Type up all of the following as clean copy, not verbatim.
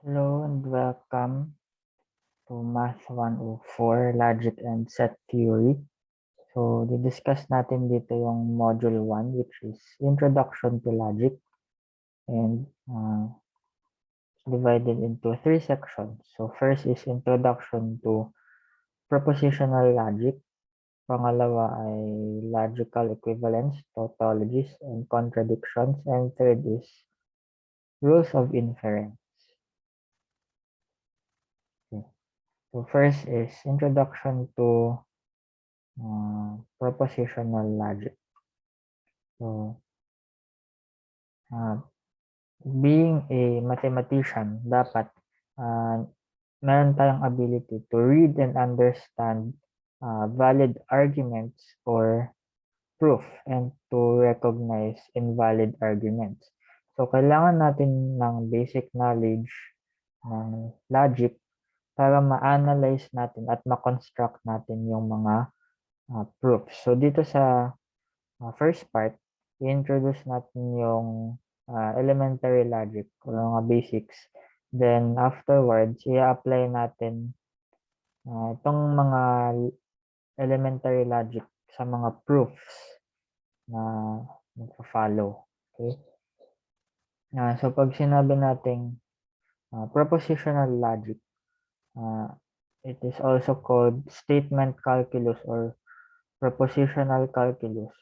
Hello and welcome to Math 104, Logic and Set Theory. So, di-discuss natin dito yung Module 1, which is Introduction to Logic, and divided into 3 sections. So, first is Introduction to Propositional Logic. Pangalawa ay Logical Equivalence, Tautologies, and Contradictions. And third is Rules of Inference. Okay. So, first is Introduction to propositional logic. So, being a mathematician, dapat meron tayong ability to read and understand valid arguments or proof and to recognize invalid arguments. So, kailangan natin ng basic knowledge ng logic para ma-analyze natin at ma-construct natin yung mga proofs. So, dito sa first part, i-introduce natin yung elementary logic o mga basics. Then, afterwards, i-apply natin itong mga elementary logic sa mga proofs na magpa-follow. Okay? So, pag sinabi natin propositional logic, it is also called statement calculus or propositional calculus.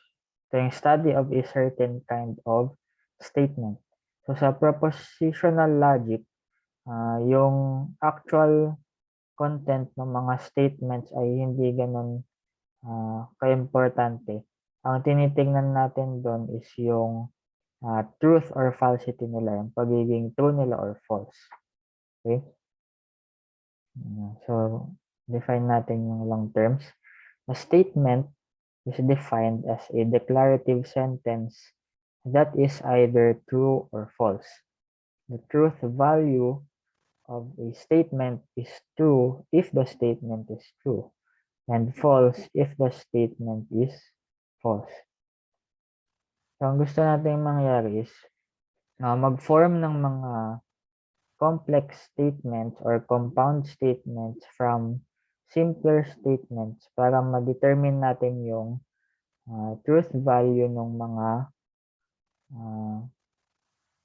Ito yung study of a certain kind of statement. So, sa propositional logic, yung actual content ng mga statements ay hindi ganun ka-importante. Ang tinitingnan natin doon is yung truth or falsity nila, yung pagiging true nila or false. Okay? So, define natin yung long terms. A statement is defined as a declarative sentence that is either true or false. The truth value of a statement is true if the statement is true, and false if the statement is false. So, ang gusto natin mangyari is mag-form ng mga complex statements or compound statements from simpler statements para ma-determine natin yung truth value ng mga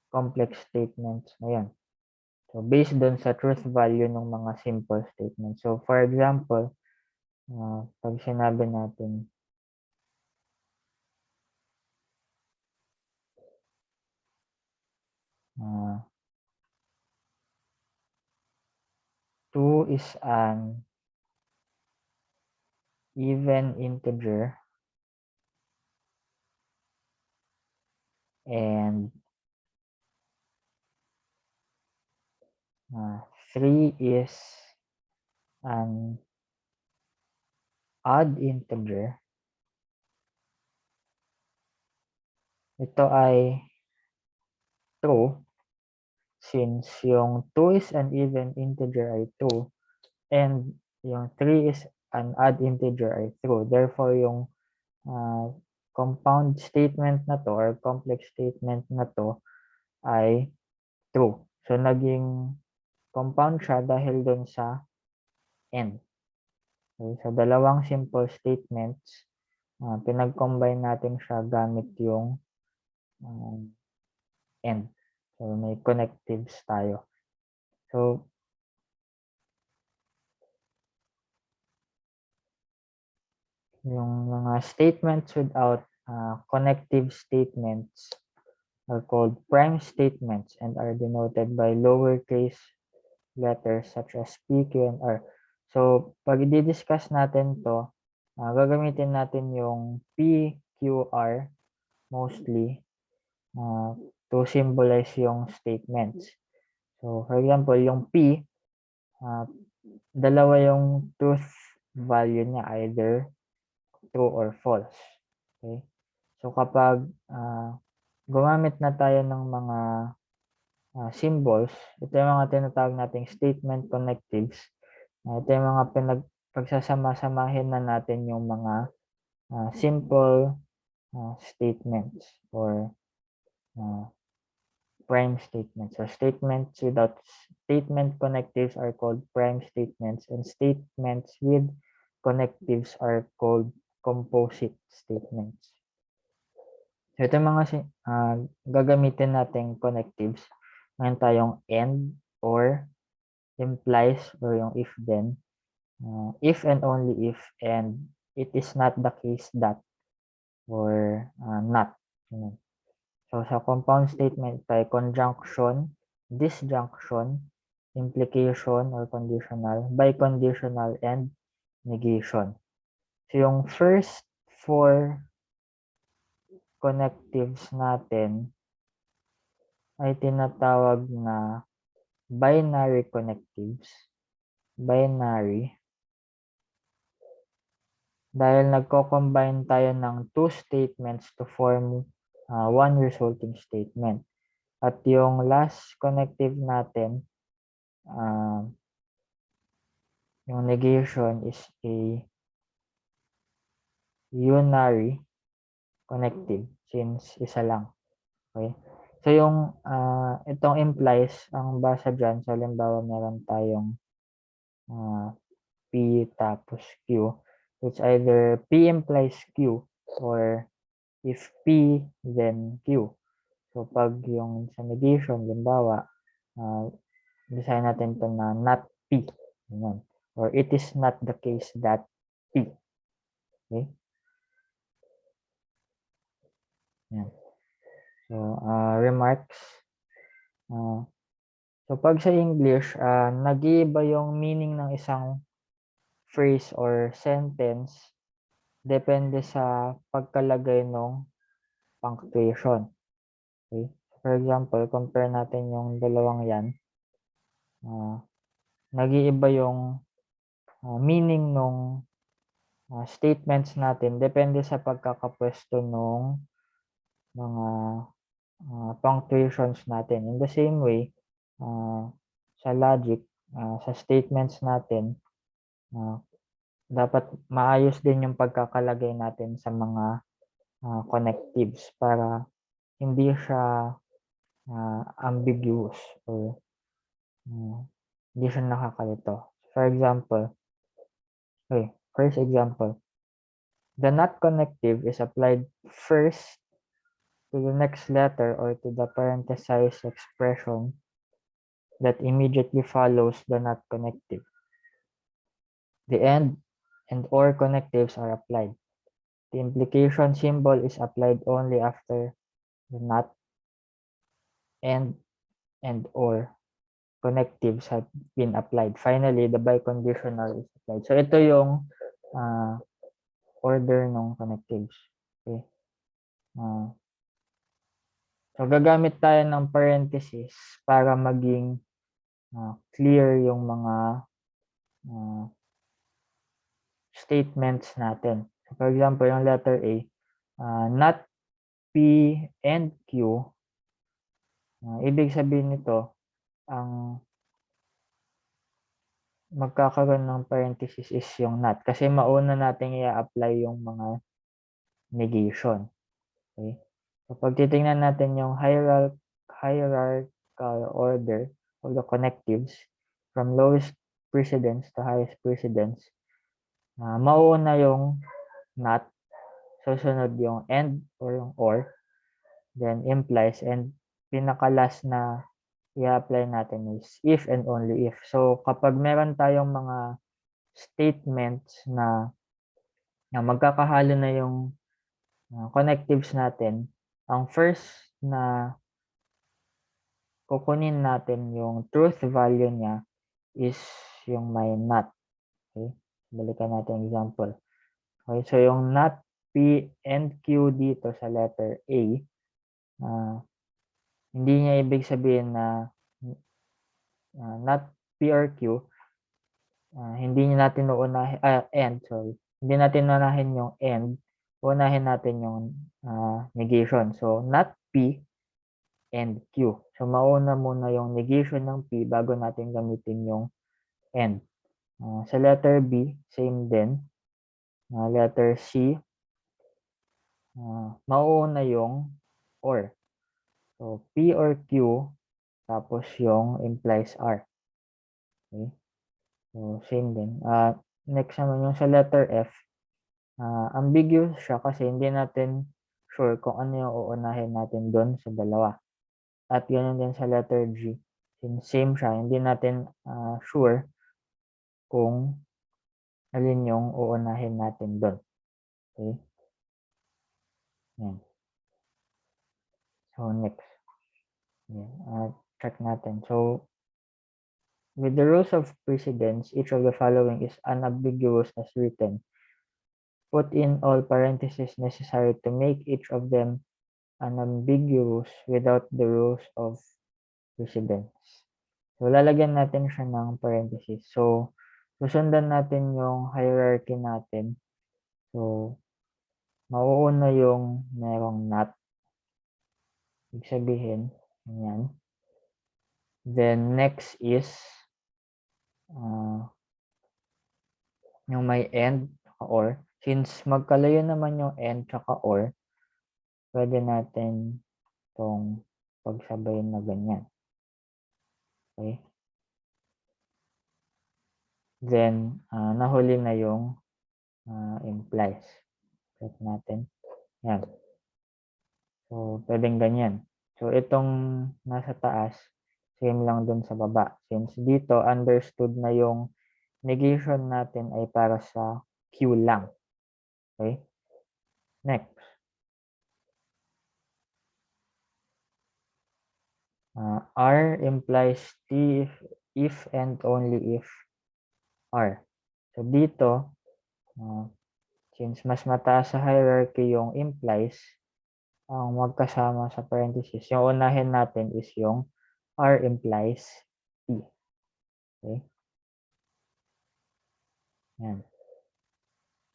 complex statements na yan. So, based dun sa truth value ng mga simple statements. So, for example, pag sinabi natin, two is an even integer and 3 is an odd integer. Ito ay true since yung 2 is an even integer ay true and yung 3 is an odd integer ay true. Therefore, yung compound statement na to or complex statement na to ay true. So, naging compound siya dahil dun sa n. Okay, so, dalawang simple statements, pinag-combine natin siya gamit yung n. So, may connectives tayo. So, yung mga statements without connective statements are called prime statements and are denoted by lowercase letters such as P, Q, and R. So, pag i-discuss natin to, gagamitin natin yung P, Q, R mostly to symbolize yung statements. So, for example, yung P, dalawa yung truth value niya, either true or false. Okay? So, kapag gumamit na tayo ng mga symbols, ito yung mga tinatawag nating statement connectives. Ito yung mga pagsasama-samahin na natin yung mga simple statements or prime statements. So statements without statement connectives are called prime statements, and statements with connectives are called composite statements. So ito mga gagamitin nating connectives. Meron tayong and, or, implies, or yung if then, if and only if, and it is not the case that, or not. So sa compound statement tayo, conjunction, disjunction, implication or conditional, biconditional, and negation. So yung first four connectives natin ay tinatawag na binary connectives. Binary. Dahil nagko-combine tayo ng two statements to form one resulting statement. At yung last connective natin, yung negation is a unary connective since isa lang. Okay? So yung itong implies, ang basa dyan, so halimbawa meron tayong P tapos Q. It's either P implies Q or if P then Q. So pag yung sa negation, halimbawa, design natin ito na not P. Ayan. Or it is not the case that P. Okay? Ayan. So, remarks. So, pag sa English, nag-iiba yung meaning ng isang phrase or sentence depende sa pagkalagay ng punctuation. Okay? For example, compare natin yung dalawang yan. Nag-iiba yung meaning ng statements natin depende sa pagkakapwesto ng mga punctuations natin. In the same way, sa logic, sa statements natin, dapat maayos din yung pagkakalagay natin sa mga connectives para hindi siya ambiguous or hindi siya nakakalito. For example, first example, the not connective is applied first to the next letter or to the parenthesized expression that immediately follows the not connective. The and or connectives are applied. The implication symbol is applied only after the not and or connectives have been applied. Finally, the biconditional is applied. So ito yung order ng connectives. Okay. So gagamit tayo ng parenthesis para maging clear yung mga statements natin. So for example, yung letter A, not P and Q, ibig sabihin nito, ang magkakaroon ng parenthesis is yung not. Kasi mauna natin i-apply yung mga negation. Okay? So pag titingnan natin yung hierarchical order of the connectives from lowest precedence to highest precedence, mauna yung not, susunod yung and or yung or, then implies, and pinaka-last na i-apply natin is if and only if. So kapag meron tayong mga statements na magkakahalo na yung connectives natin, ang first na kukunin natin yung truth value niya is yung may not. Okay? Balikan natin example. Okay, so yung not P and Q dito sa letter A, hindi niya ibig sabihin na not P or Q, hindi natin uunahin, hindi natin uunahin yung and, unahin natin yung negation. So, not P and Q. So, mauna muna yung negation ng P bago natin gamitin yung and. Sa letter B, same din. Letter C, mauuna yung or. So, P or Q, tapos yung implies R. Okay? So, same din. Next naman yung sa letter F, ambiguous siya kasi hindi natin sure kung ano yung uunahin natin doon sa dalawa. At ganoon din sa letter G. Since same siya, hindi natin sure kung alin yung uunahin natin doon. Okay? Yan. So, next. Yan. Check natin. So, with the rules of precedence, each of the following is unambiguous as written. Put in all parentheses necessary to make each of them unambiguous without the rules of precedence. So, lalagyan natin siya ng parentheses. So, susundan natin yung hierarchy natin. So, mauuna yung merong not. Ibig sabihin, yan. Then, next is yung may and or. Since magkalayo naman yung and tsaka or, pwede natin itong pagsabayin na ganyan. Okay? Then, nahuli na yung implies. Check natin. Yan. So, pwedeng ganyan. So, itong nasa taas, same lang dun sa baba. Since dito, understood na yung negation natin ay para sa Q lang. Okay? Next. R implies T if and only if R. So, dito, since mas mataas sa hierarchy yung implies, ang magkasama sa parenthesis, yung unahin natin is yung R implies T. Okay? Yan.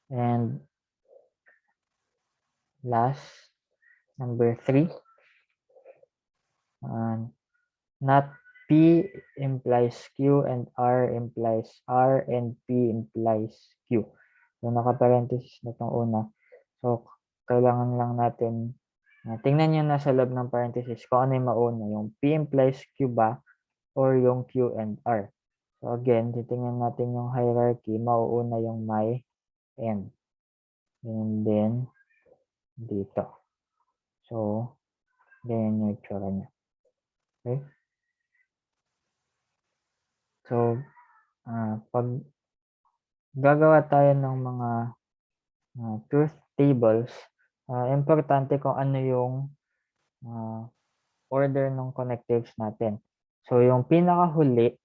And last, number 3, not P implies Q and R implies R and P implies Q. So, naka-parenthesis na itong una. So, kailangan lang natin tingnan nyo na sa loob ng parenthesis kung ano yung mauna. Yung P implies Q ba or yung Q and R. So, again, titingnan natin yung hierarchy. Mauuna yung may and. And then, dito. So, ganyan yung itsura niya. Okay? So, pag gagawa tayo ng mga truth tables, importante kung ano yung order ng connectives natin. So, yung pinakahuli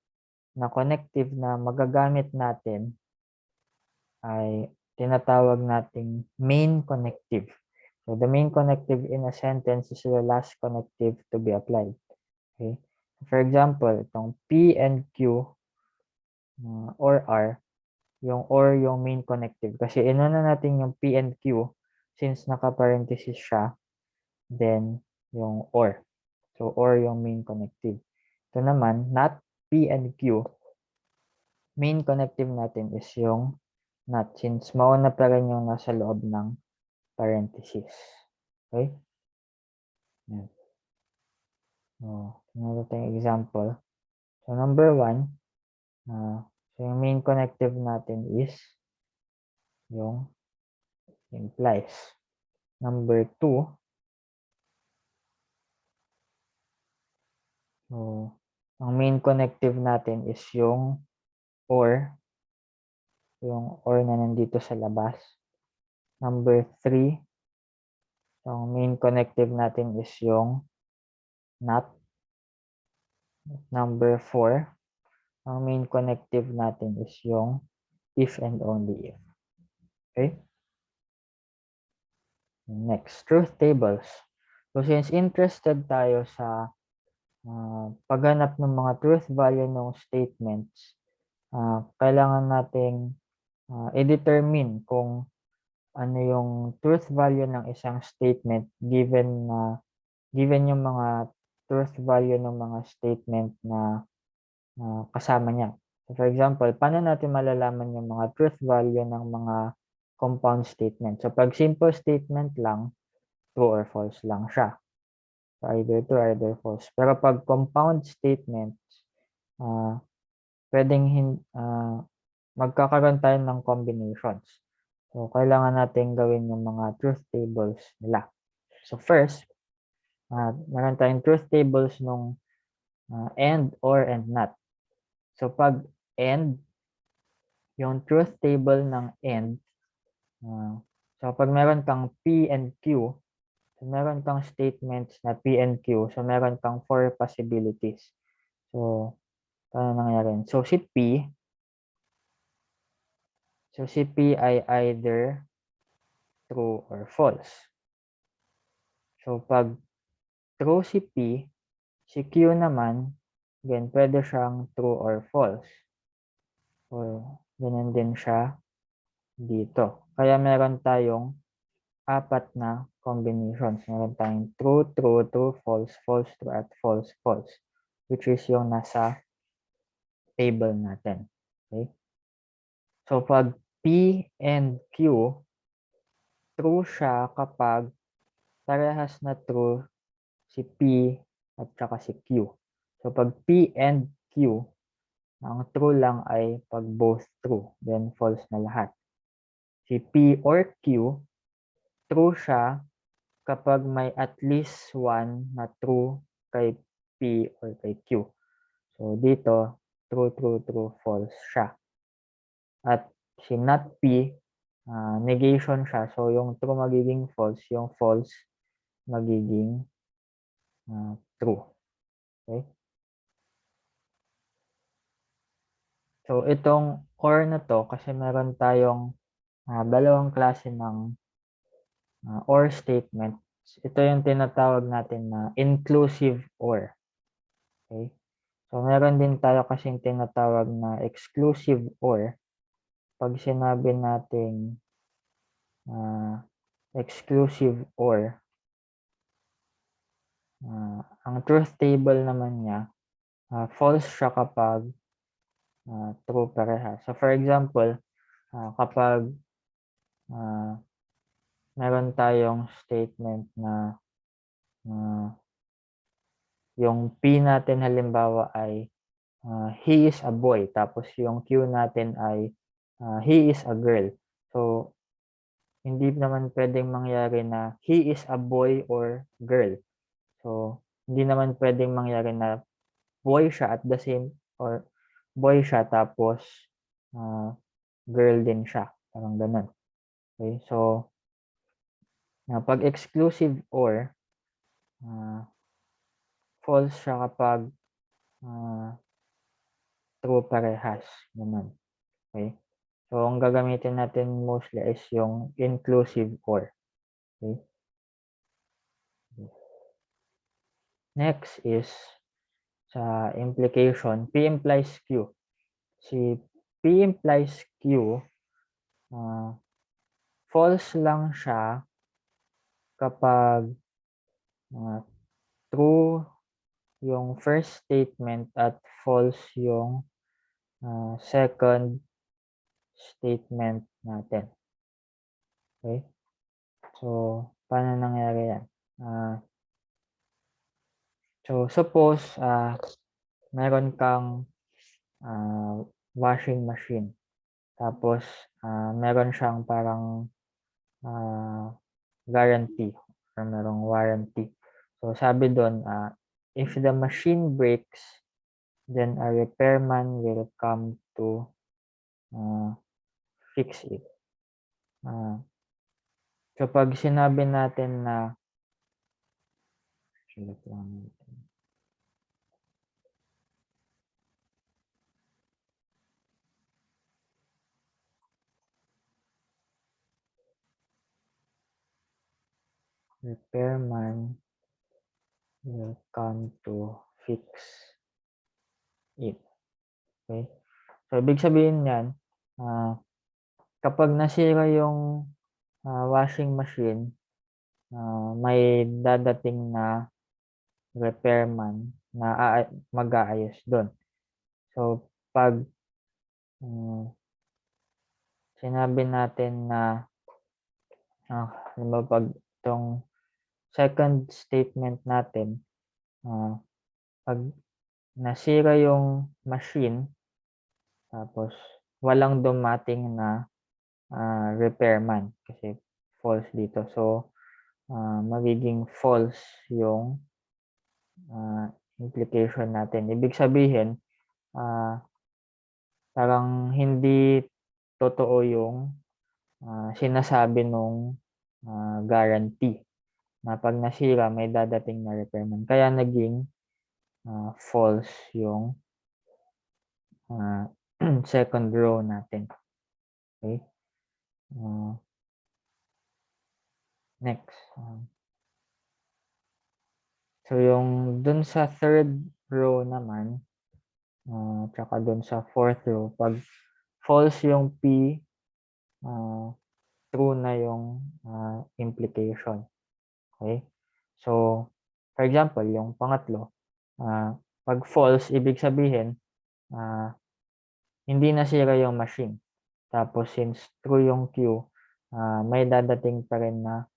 na connective na magagamit natin ay tinatawag nating main connective. So, the main connective in a sentence is the last connective to be applied. Okay? For example, itong P and Q or R, yung main connective. Kasi inuna natin yung P and Q since naka-parenthesis siya, then yung or. So, or yung main connective. Ito naman, not P and Q, main connective natin is yung not since mauna pa rin yung nasa loob ng parenthesis. Okay? Yan. So, tingnan natin yung example. So, number 1, so yung main connective natin is yung implies. Number 2, so, ang main connective natin is yung or na nandito sa labas. Number 3, so ang main connective natin is yung not. Number 4, ang main connective natin is yung if and only if. Okay? Next, truth tables. So, since interested tayo sa paghanap ng mga truth value ng statements, kailangan nating i-determine kung ano yung truth value ng isang statement given yung mga truth value ng mga statement na kasama niya. So, for example, paano natin malalaman yung mga truth value ng mga compound statement? So, pag simple statement lang, true or false lang siya. So, either true, either false. Pero pag compound statements, pwedeng magkakaroon tayo ng combinations. So, kailangan natin gawin yung mga truth tables nila. So, first, meron tayong truth tables nung and, or, and not. So, pag and, yung truth table ng and, so pag meron kang P and Q, so meron kang statements na P and Q, so meron kang 4 possibilities. So, paano nangyari? So, si P ay either true or false. So, pag true si P, si Q naman, again, pwede siyang true or false. So, ganun din siya dito. Kaya meron tayong 4 na combinations. Meron tayong true, true, true, false, false, true, at false, false. Which is yung nasa table natin. Okay? So, pag P and Q, true siya kapag parehas na true si P at saka si Q. So, pag P and Q, ang true lang ay pag both true, then false na lahat. Si P or Q, true siya kapag may at least one na true kay P or kay Q. So, dito, true, true, true, false siya. At si not P, negation siya. So, yung true magiging false, yung false magiging true. Okay? So, itong or na to, kasi meron tayong dalawang klase ng or statements. Ito yung tinatawag natin na inclusive or. Okay? So, meron din tayo kasing tinatawag na exclusive or. Pag sinabi nating exclusive or, ang truth table naman niya, false siya kapag true parehas. So, for example, kapag meron tayong statement na yung P natin halimbawa ay he is a boy, tapos yung Q natin ay he is a girl. So, hindi naman pwedeng mangyari na he is a boy or girl. So, hindi naman pwedeng mangyari na boy siya at the same, or boy siya tapos girl din siya. Parang ganun. Okay? So, pag exclusive or, false siya kapag true parehas. Ganun. Okay? So, ang gagamitin natin mostly is yung inclusive or. Okay? Next is sa implication, P implies Q. Si P implies Q, false lang siya kapag true yung first statement at false yung second statement natin. Okay? So, paano nangyari yan? So, suppose meron kang washing machine. Tapos, meron siyang parang guarantee or merong warranty. So, sabi doon, if the machine breaks, then a repairman will come to fix it. So, pag sinabi natin na repairman will come to fix it. Okay? So, ibig sabihin yan, kapag nasira yung washing machine, may dadating na repairman na mag-aayos doon. So, pag sinabi natin na pag itong second statement natin, pag nasira yung machine, tapos walang dumating na repairman kasi false dito. So, magiging false yung implication natin. Ibig sabihin, parang hindi totoo yung sinasabi nung guarantee na pag nasira may dadating na repairman. Kaya naging false yung second row natin. Okay? Next. So yung dun sa third row naman, tsaka dun sa fourth row, pag false yung P, true na yung implication. Okay? So, for example, yung pangatlo, pag false, ibig sabihin, hindi nasira yung machine. Tapos, since true yung Q, may dadating pa rin na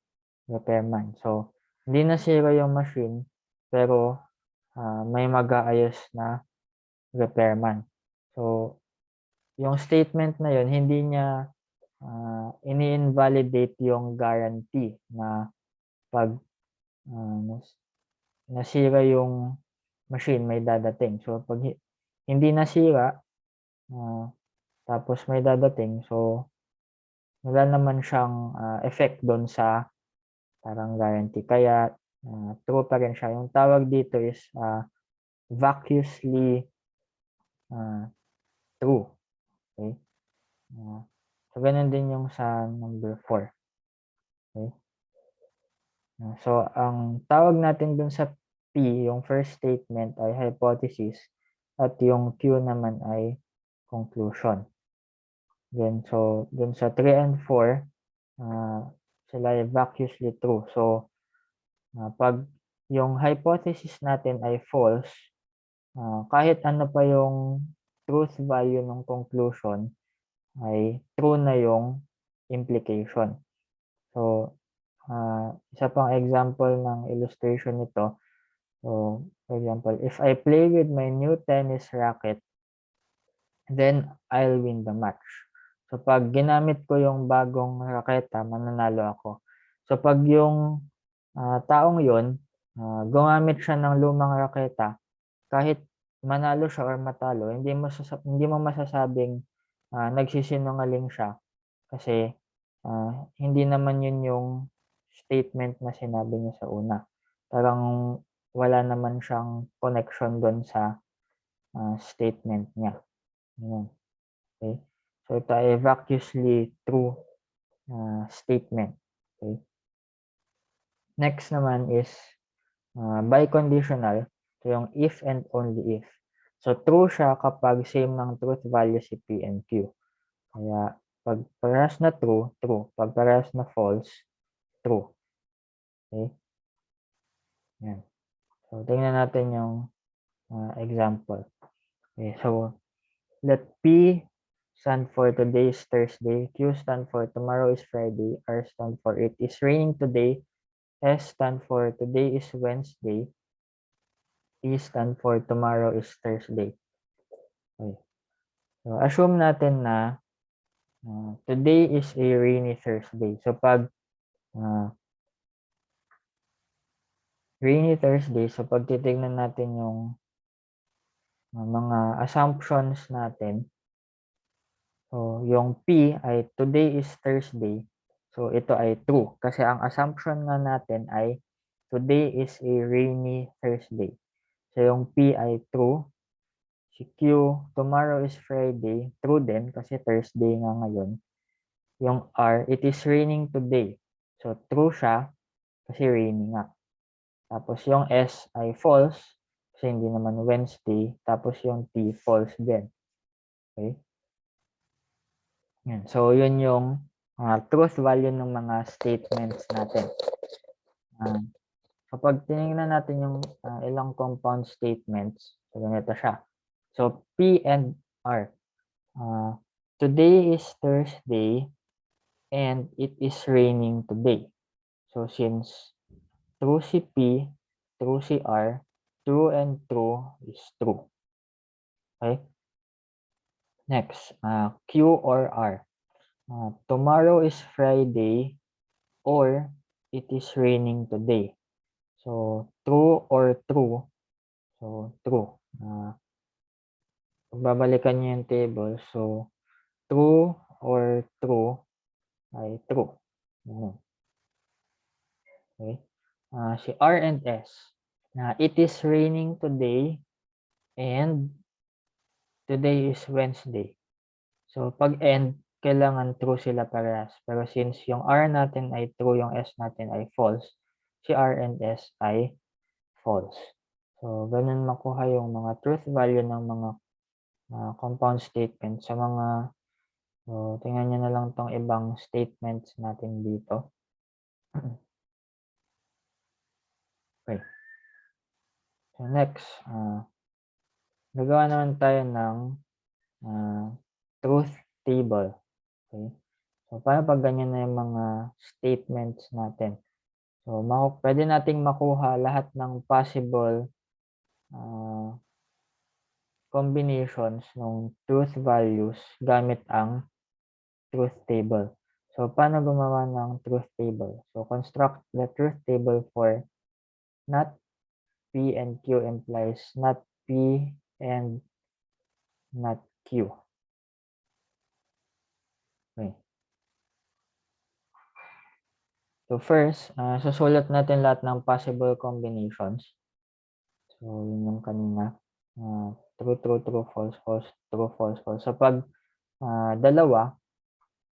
repairman. So, hindi nasira yung machine, pero may mag-aayos na repairman. So, yung statement na yun, hindi niya ini-invalidate yung guarantee na pag nasira yung machine, may dadating. So, pag hindi nasira, tapos may dadating, so, wala naman siyang effect doon sa parang guarantee. Kaya, true pa rin siya. Yung tawag dito is vacuously true. Okay? So, ganun din yung sa number 4. Okay? So, ang tawag natin dun sa P, yung first statement ay hypothesis at yung Q naman ay conclusion. Then, so, dun sa 3 and 4, sila ay vacuously true. So, pag yung hypothesis natin ay false, kahit ano pa yung truth value ng conclusion, ay true na yung implication. So, isa pang example ng illustration nito. So, for example, if I play with my new tennis racket, then I'll win the match. So, pag ginamit ko yung bagong raketa, mananalo ako. So, pag yung taong yun, gumamit siya ng lumang raketa, kahit manalo siya or matalo, hindi mo masasabing nagsisinungaling siya kasi hindi naman yun yung statement na sinabi niya sa una. Parang wala naman siyang connection doon sa statement niya. Yun. Okay? So ito ay vacuously true statement. Okay? Next naman is biconditional. So yung if and only if. So true siya kapag same ng truth value si P and Q. Kaya pag parehas na true, true. Pag parehas na false, true. Okay? Yan. So tingnan natin yung example. Okay, so let P stand for today is Thursday, Q stand for tomorrow is Friday, R stand for it is raining today, S stand for today is Wednesday, T stand for tomorrow is Thursday. Okay. So assume natin na today is a rainy Thursday. So pag rainy Thursday, so pag titignan natin yung mga assumptions natin, so yung P ay today is Thursday. So ito ay true kasi ang assumption nga natin ay today is a rainy Thursday. So yung P ay true. Si Q, tomorrow is Friday, true din kasi Thursday nga ngayon. Yung R, it is raining today. So true siya kasi rainy nga. Tapos yung S ay false kasi hindi naman Wednesday. Tapos yung T, false din. Okay? Yan. So, yun yung truth value ng mga statements natin. Kapag tinignan natin yung ilang compound statements, so ganito siya. So, P and R. Today is Thursday and it is raining today. So, since true si P, true si R, true and true is true. Okay? Next, Q or R. Tomorrow is Friday or it is raining today. So, true or true. So, true. Pagbabalikan nyo yung table. So, true or true ay true. Okay? Si R and S. It is raining today and today is Wednesday. So, pag end, kailangan true sila parehas. Pero since yung R natin ay true, yung S natin ay false, si R and S ay false. So, ganun makuha yung mga truth value ng mga compound statements sa mga, so, tingnan nyo na lang tong ibang statements natin dito. Okay. So, next, gagawa naman tayo ng truth table. Okay. So, paano pag ganyan na yung mga statements natin? So, pwede nating makuha lahat ng possible combinations ng truth values gamit ang truth table. So, paano gumawa ng truth table? So, construct the truth table for not P and Q implies not P and not Q. Okay. So, first, susulat natin lahat ng possible combinations. So, yun yung kanina. True, true, true, false, false, true, false, false. So, pag dalawa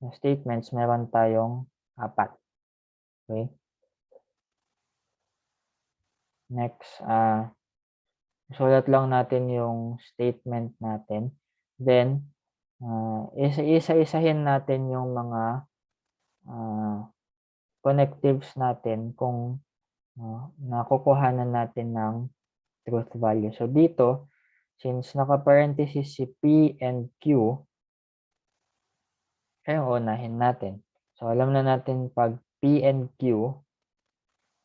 na statements, meron tayong 4. Okay? Next, sulat lang natin yung statement natin. Then, isa-isahin natin yung mga connectives natin kung nakukuhanan natin ng truth value. So, dito, since naka-parenthesis si P and Q, kaya unahin natin. So, alam na natin pag P and Q,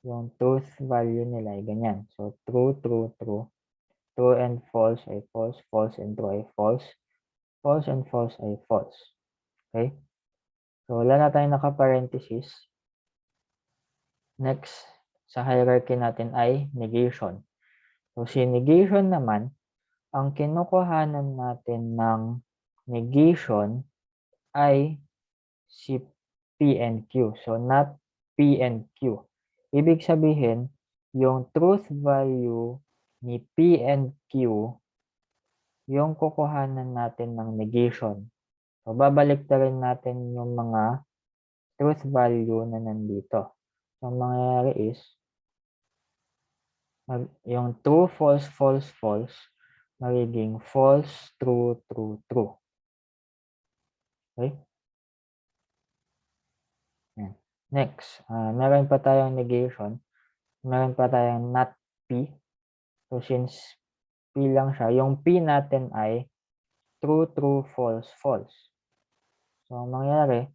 yung truth value nila ay ganyan. So, true, true, true. True and false ay false. False and true ay false. False and false ay false. Okay? So, wala na tayong naka-parenthesis. Next, sa hierarchy natin ay negation. So, si negation naman, ang kinukuhanan natin ng negation ay si P and Q. So, not P and Q. Ibig sabihin, yung truth value ni P and Q, yung kukuhanan natin ng negation. So, babalik na rin natin yung mga truth value na nandito. So, ang mangyayari is, yung true, false, false, false, magiging false, true, true, true. Okay? Yan. Next, meron pa tayong negation. Meron pa tayong not P. So, since P lang siya, yung P natin ay true, true, false, false. So, ang mangyayari,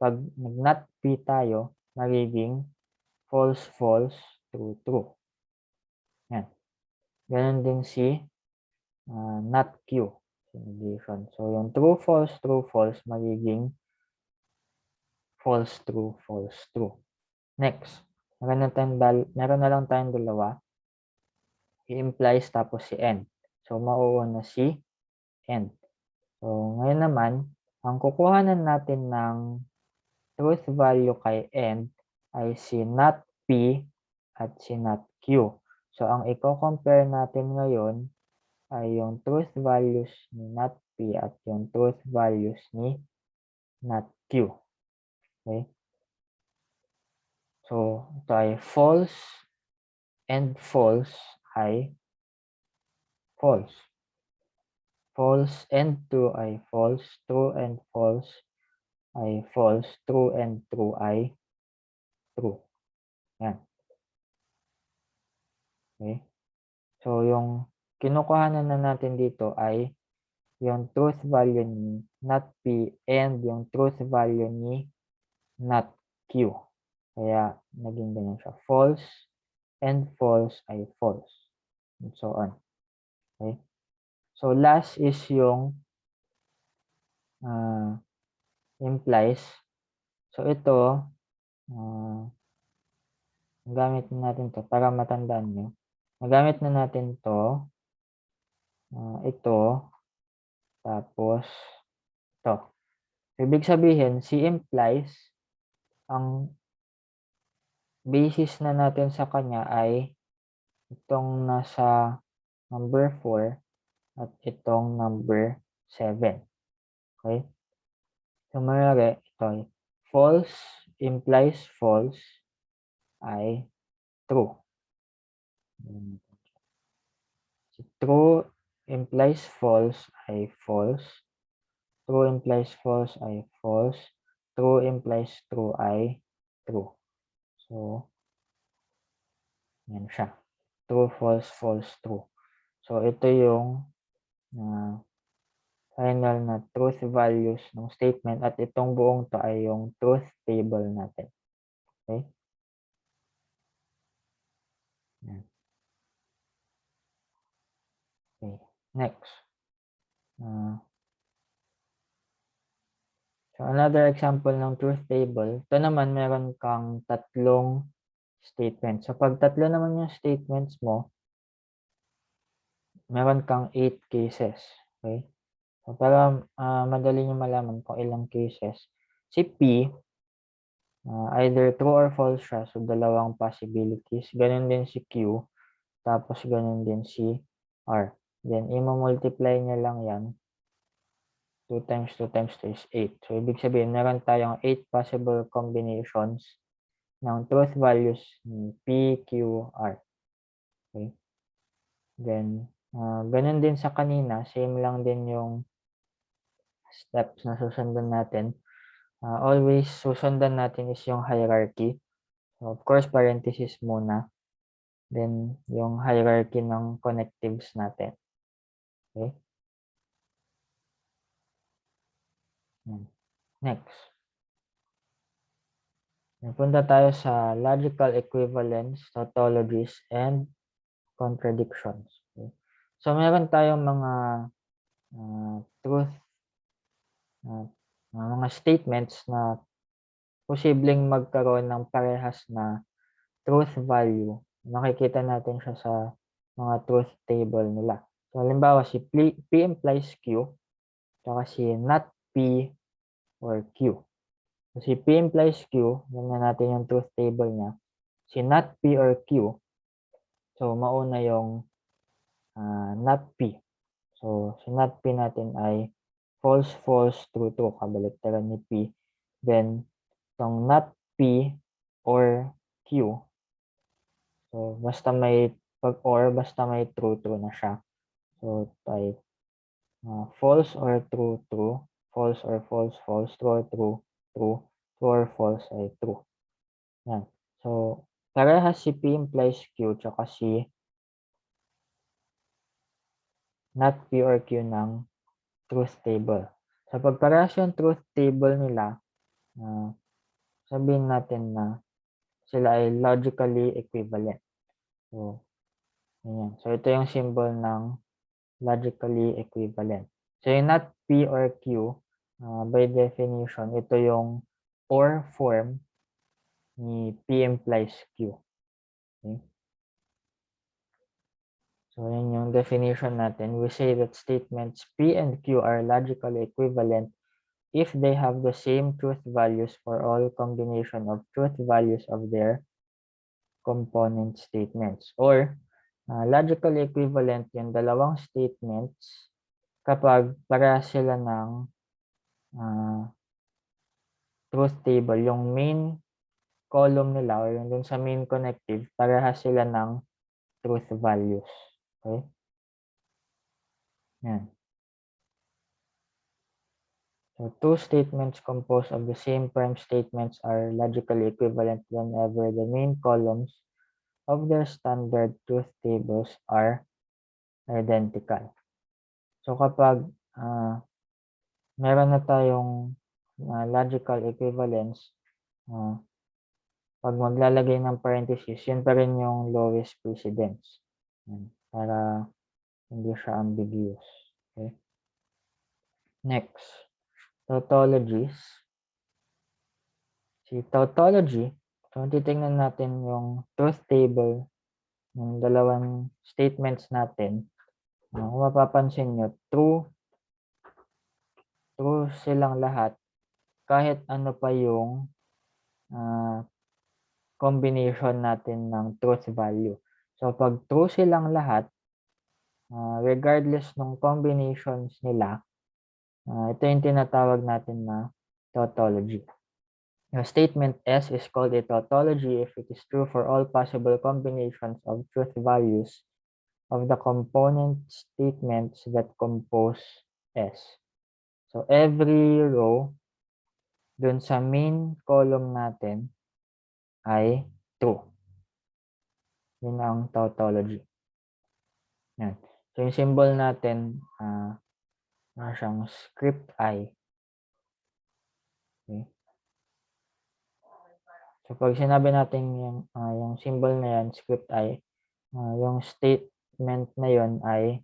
pag nag-not P tayo, magiging false, false, true, true. Yan. Ganon din si not Q. Negation. So, yung true, false, magiging false, true, false, true. Next, meron na lang tayong dalawa. I-implies tapos si end. So, mauuna si end. So, ngayon naman, ang kukuhanan natin ng truth value kay end ay si not P at si not Q. So, ang i-compare natin ngayon ay yung truth values ni not P at yung truth values ni not Q. Okay? So, ito ay false and false ay false. False and true ay false. True and false ay false. True and true ay true. Yan. Okay? So, yung kinukuhanan na natin dito ay yung truth value ni not P and yung truth value ni not Q. Kaya, naging ganyan siya. False and false ay false. And so on. Okay? So, last is yung implies. So, ito, gamit na natin to para matandaan nyo. Nagamit na natin to, ito, tapos ito. Ibig sabihin, si implies, ang basis na natin sa kanya ay itong nasa number 4 at itong number 7. Okay? So, mayroon ito, false implies false ay true. Si true implies false ay false. True implies false ay false. True implies true ay true. So, yan siya. True, false, false, true. So, ito yung final na truth values ng statement at itong buong to ay yung truth table natin. Okay? Yan. Okay. Next. So, another example ng truth table. Ito naman, meron kang tatlong statements. So, pag tatlo naman yung statements mo, meron kang 8 cases. Okay? So, para madali nyo malaman kung ilang cases. Si P, either true or false siya. So, dalawang possibilities. Ganun din si Q. Tapos, ganun din si R. Then, i-multiply nyo lang yan. 2 times 2 times 2 is 8. So, ibig sabihin, meron tayong 8 possible combinations ng truth values ni P, Q, R. Okay? Then, ganun din sa kanina. Same lang din yung steps na susundan natin. Always susundan natin is yung hierarchy. So, of course, parenthesis muna. Then, yung hierarchy ng connectives natin. Okay? Next. Punta tayo sa logical equivalence, tautologies, and contradictions. Okay? So, meron tayong mga truth, mga statements na posibleng magkaroon ng parehas na truth value. Makikita natin siya sa mga truth table nila. So, halimbawa, si P implies Q, saka si not P or Q. So, si P implies Q, yan na natin yung truth table niya. Si not P or Q, so mauna yung not P. So, si not P natin ay false, false, true, true. Kabaliktaran ni P. Then, itong not P or Q, so basta may pag-or, basta may true, true na siya. So, type false or true, true. False or false, false. True or true, true. True or false ay true. Yan. So, parehas si P implies Q tsaka si not P or Q ng truth table. So, pag parehas yung truth table nila, sabihin natin na sila ay logically equivalent. So, ayan. So, ito yung symbol ng logically equivalent. So, yung not P or Q, by definition, ito yung or form ni P implies Q. Okay? So, yun yung definition natin. We say that statements P and Q are logically equivalent if they have the same truth values for all combination of truth values of their component statements. Or, logically equivalent yung dalawang statements kapag para sila ng truth table. Yung main column nila or yung dun sa main connective, parehas sila ng truth values. Okay? Yan. So, two statements composed of the same prime statements are logically equivalent whenever the main columns of their standard truth tables are identical. So, kapag meron na tayong logical equivalence, pag maglalagay ng parenthesis, yun pa rin yung lowest precedence. Yan, para hindi siya ambiguous. Okay? Next, tautologies. Si tautology, so titingnan natin yung truth table ng dalawang statements natin. Kung mapapansin nyo, true silang lahat kahit ano pa yung combination natin ng truth value. So, pag true silang lahat, regardless ng combinations nila, ito yung tinatawag natin na tautology. The statement S is called a tautology if it is true for all possible combinations of truth values of the component statements that compose S. So, every row dun sa main column natin ay true. Yun ang tautology. Yan. So, yung symbol natin, siyang script I. Okay. So, pag sinabi natin yung symbol na yan, script I, yung statement na yon ay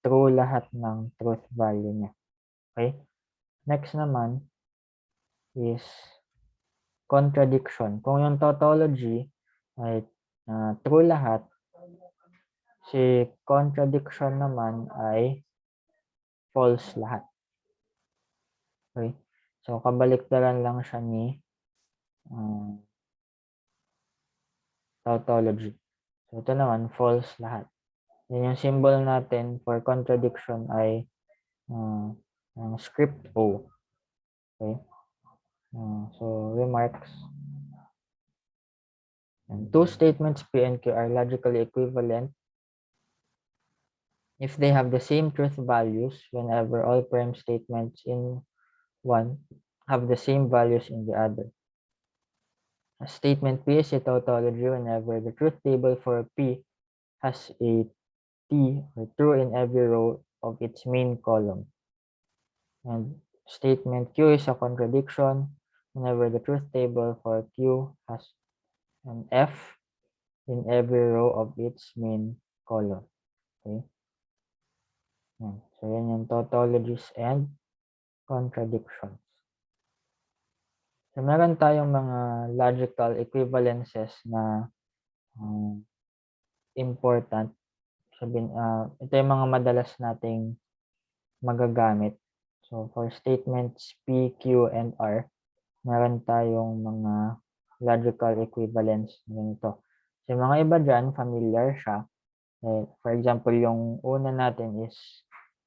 true lahat ng truth value niya. Okay? Next naman is contradiction. Kung yung tautology ay true lahat, si contradiction naman ay false lahat. Okay? So, kabaliktaran lang siya ni tautology. So, ito naman, false lahat. Yan yung symbol natin for contradiction ay ang script O. Okay? So, remarks. And two statements P and Q are logically equivalent if they have the same truth values whenever all prime statements in one have the same values in the other. A statement P is a tautology whenever the truth table for P has a T or true in every row of its main column. And statement Q is a contradiction whenever the truth table for Q has an F in every row of its main column. Okay? So, yan yung tautologies and contradictions. So, meron tayong mga logical equivalences na important. Ito yung mga madalas nating magagamit. So, for statements P, Q, and R, meron tayong mga logical equivalence ganito. So, mga iba dyan, familiar siya. For example, yung una natin is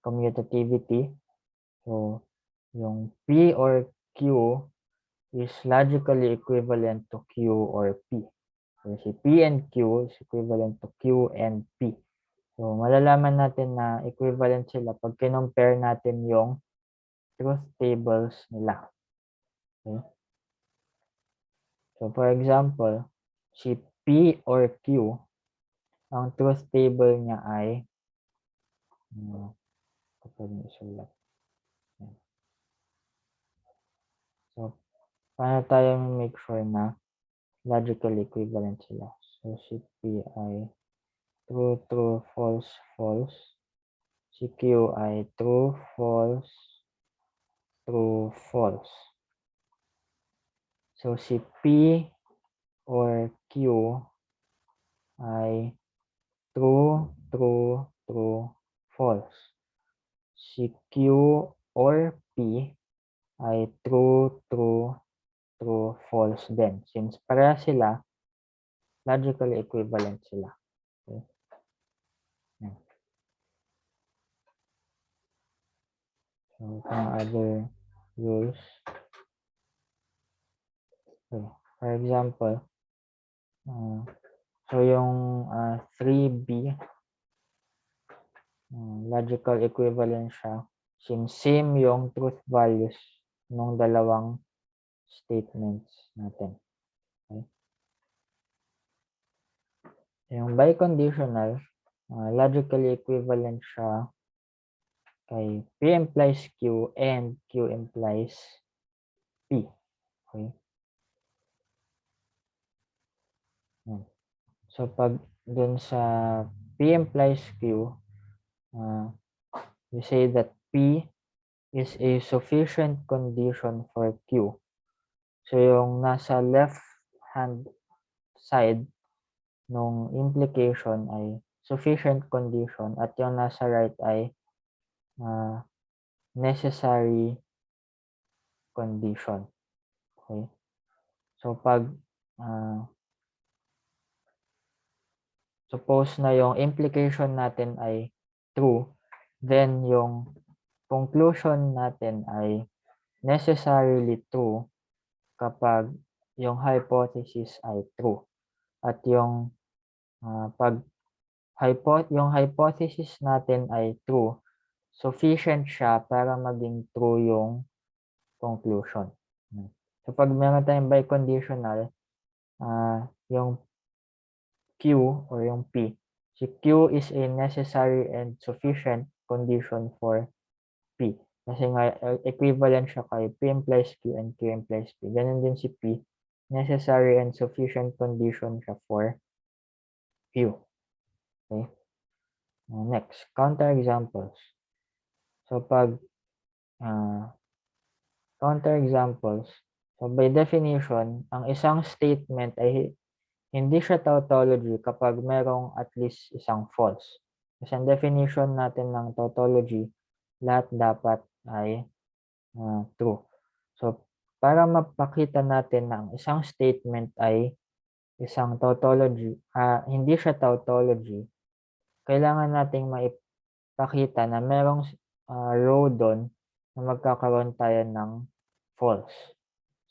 commutativity. So, yung P or Q is logically equivalent to Q or P. So, si P and Q is equivalent to Q and P. So, malalaman natin na equivalent sila pag kinompare natin yung truth tables nila. Okay? So, for example, si P or Q, ang truth table niya ay kapag isulat. So, paano tayo make sure na logical equivalent sila? So, si P ay true, true, false, false. Si Q ay true, false, true, false. So, si P or Q ay true, true, true, false. Si Q or P ay true, true, true, false din. Since pareha sila, logically equivalent sila. Okay? So, some other rules. Okay. For example, so yung 3B, logical equivalent siya. Since same yung truth values ng dalawang statements natin. Okay? Yung biconditional, logically equivalent siya kay P implies Q and Q implies P. Okay? So pag dun sa P implies Q, we say that P is a sufficient condition for Q. So yung nasa left hand side nung implication ay sufficient condition at yung nasa right ay necessary condition. Okay? So pag suppose na yung implication natin ay true, then yung conclusion natin ay necessarily true kapag yung hypothesis ay true. At yung pag yung hypothesis natin ay true, sufficient siya para maging true yung conclusion. So pag meron tayong biconditional, yung Q or yung P, si Q is a necessary and sufficient condition for P. Kasi nga equivalent siya kay P implies Q and Q implies P. Ganun din si P, necessary and sufficient condition siya for Q. Okay? Next, counterexamples. So pag counterexamples, so by definition, ang isang statement ay hindi siya tautology kapag merong at least isang false. Kasi ang definition natin ng tautology, lahat dapat ay true. So, para mapakita natin na ang isang statement ay isang tautology, hindi siya tautology, kailangan nating maipakita na merong row doon na magkakaroon tayo ng false.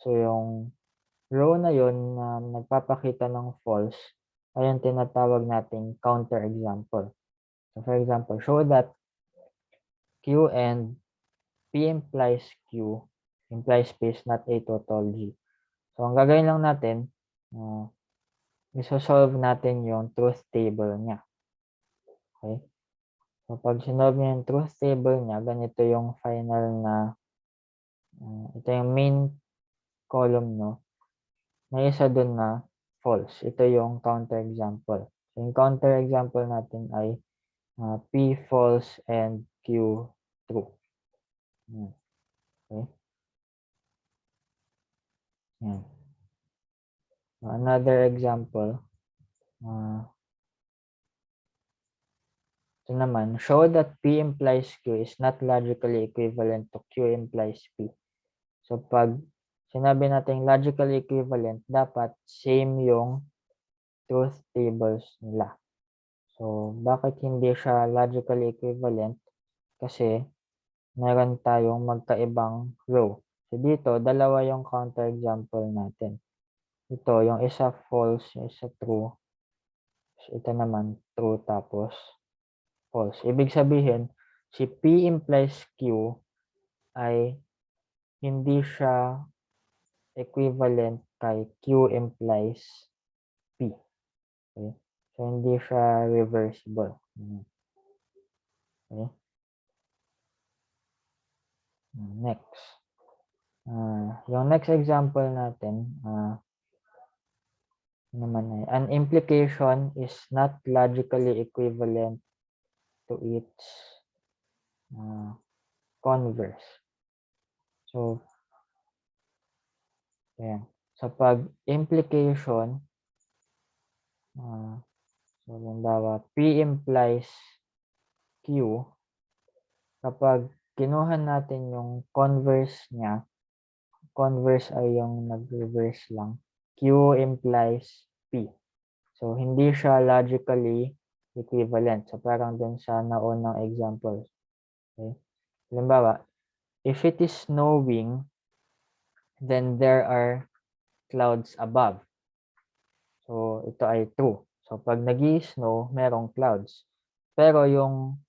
So, yung row na yon na nagpapakita ng false ay yung tinatawag nating counterexample. So, for example, show that Q and P implies Q implies P is not a tautology. So, ang gagawin lang natin, isosolve natin yung truth table niya. Okay? So, pag sinolve niya yung truth table niya, ganito yung final na, ito yung main column, no? May isa dun na false. Ito yung counterexample. So, yung counterexample natin ay P false and Q true. Okay? Yan. Another example. Ito naman, show that P implies Q is not logically equivalent to Q implies P. So, pag sinabi natin logically equivalent, dapat same yung truth tables nila. So, bakit hindi siya logically equivalent? Kasi, meron tayong magkaibang row. So, dito, dalawa yung counterexample natin. Ito, yung isa false, yung isa true. So, ito naman, true tapos false. Ibig sabihin, si P implies Q ay hindi siya equivalent kay Q implies P. Okay? So, hindi siya reversible. Okay? Next. Yung next example natin, naman ay, an implication is not logically equivalent to its converse. So, ayan. So, pag implication, so, halimbawa, P implies Q, kapag kinuha natin yung converse niya, converse ay yung nag-reverse lang, Q implies P. So, hindi siya logically equivalent. So, parang dun sa naunang examples. Okay? Halimbawa, if it is snowing, then there are clouds above. So, ito ay true. So, pag nag-i-snow, merong clouds. Pero yung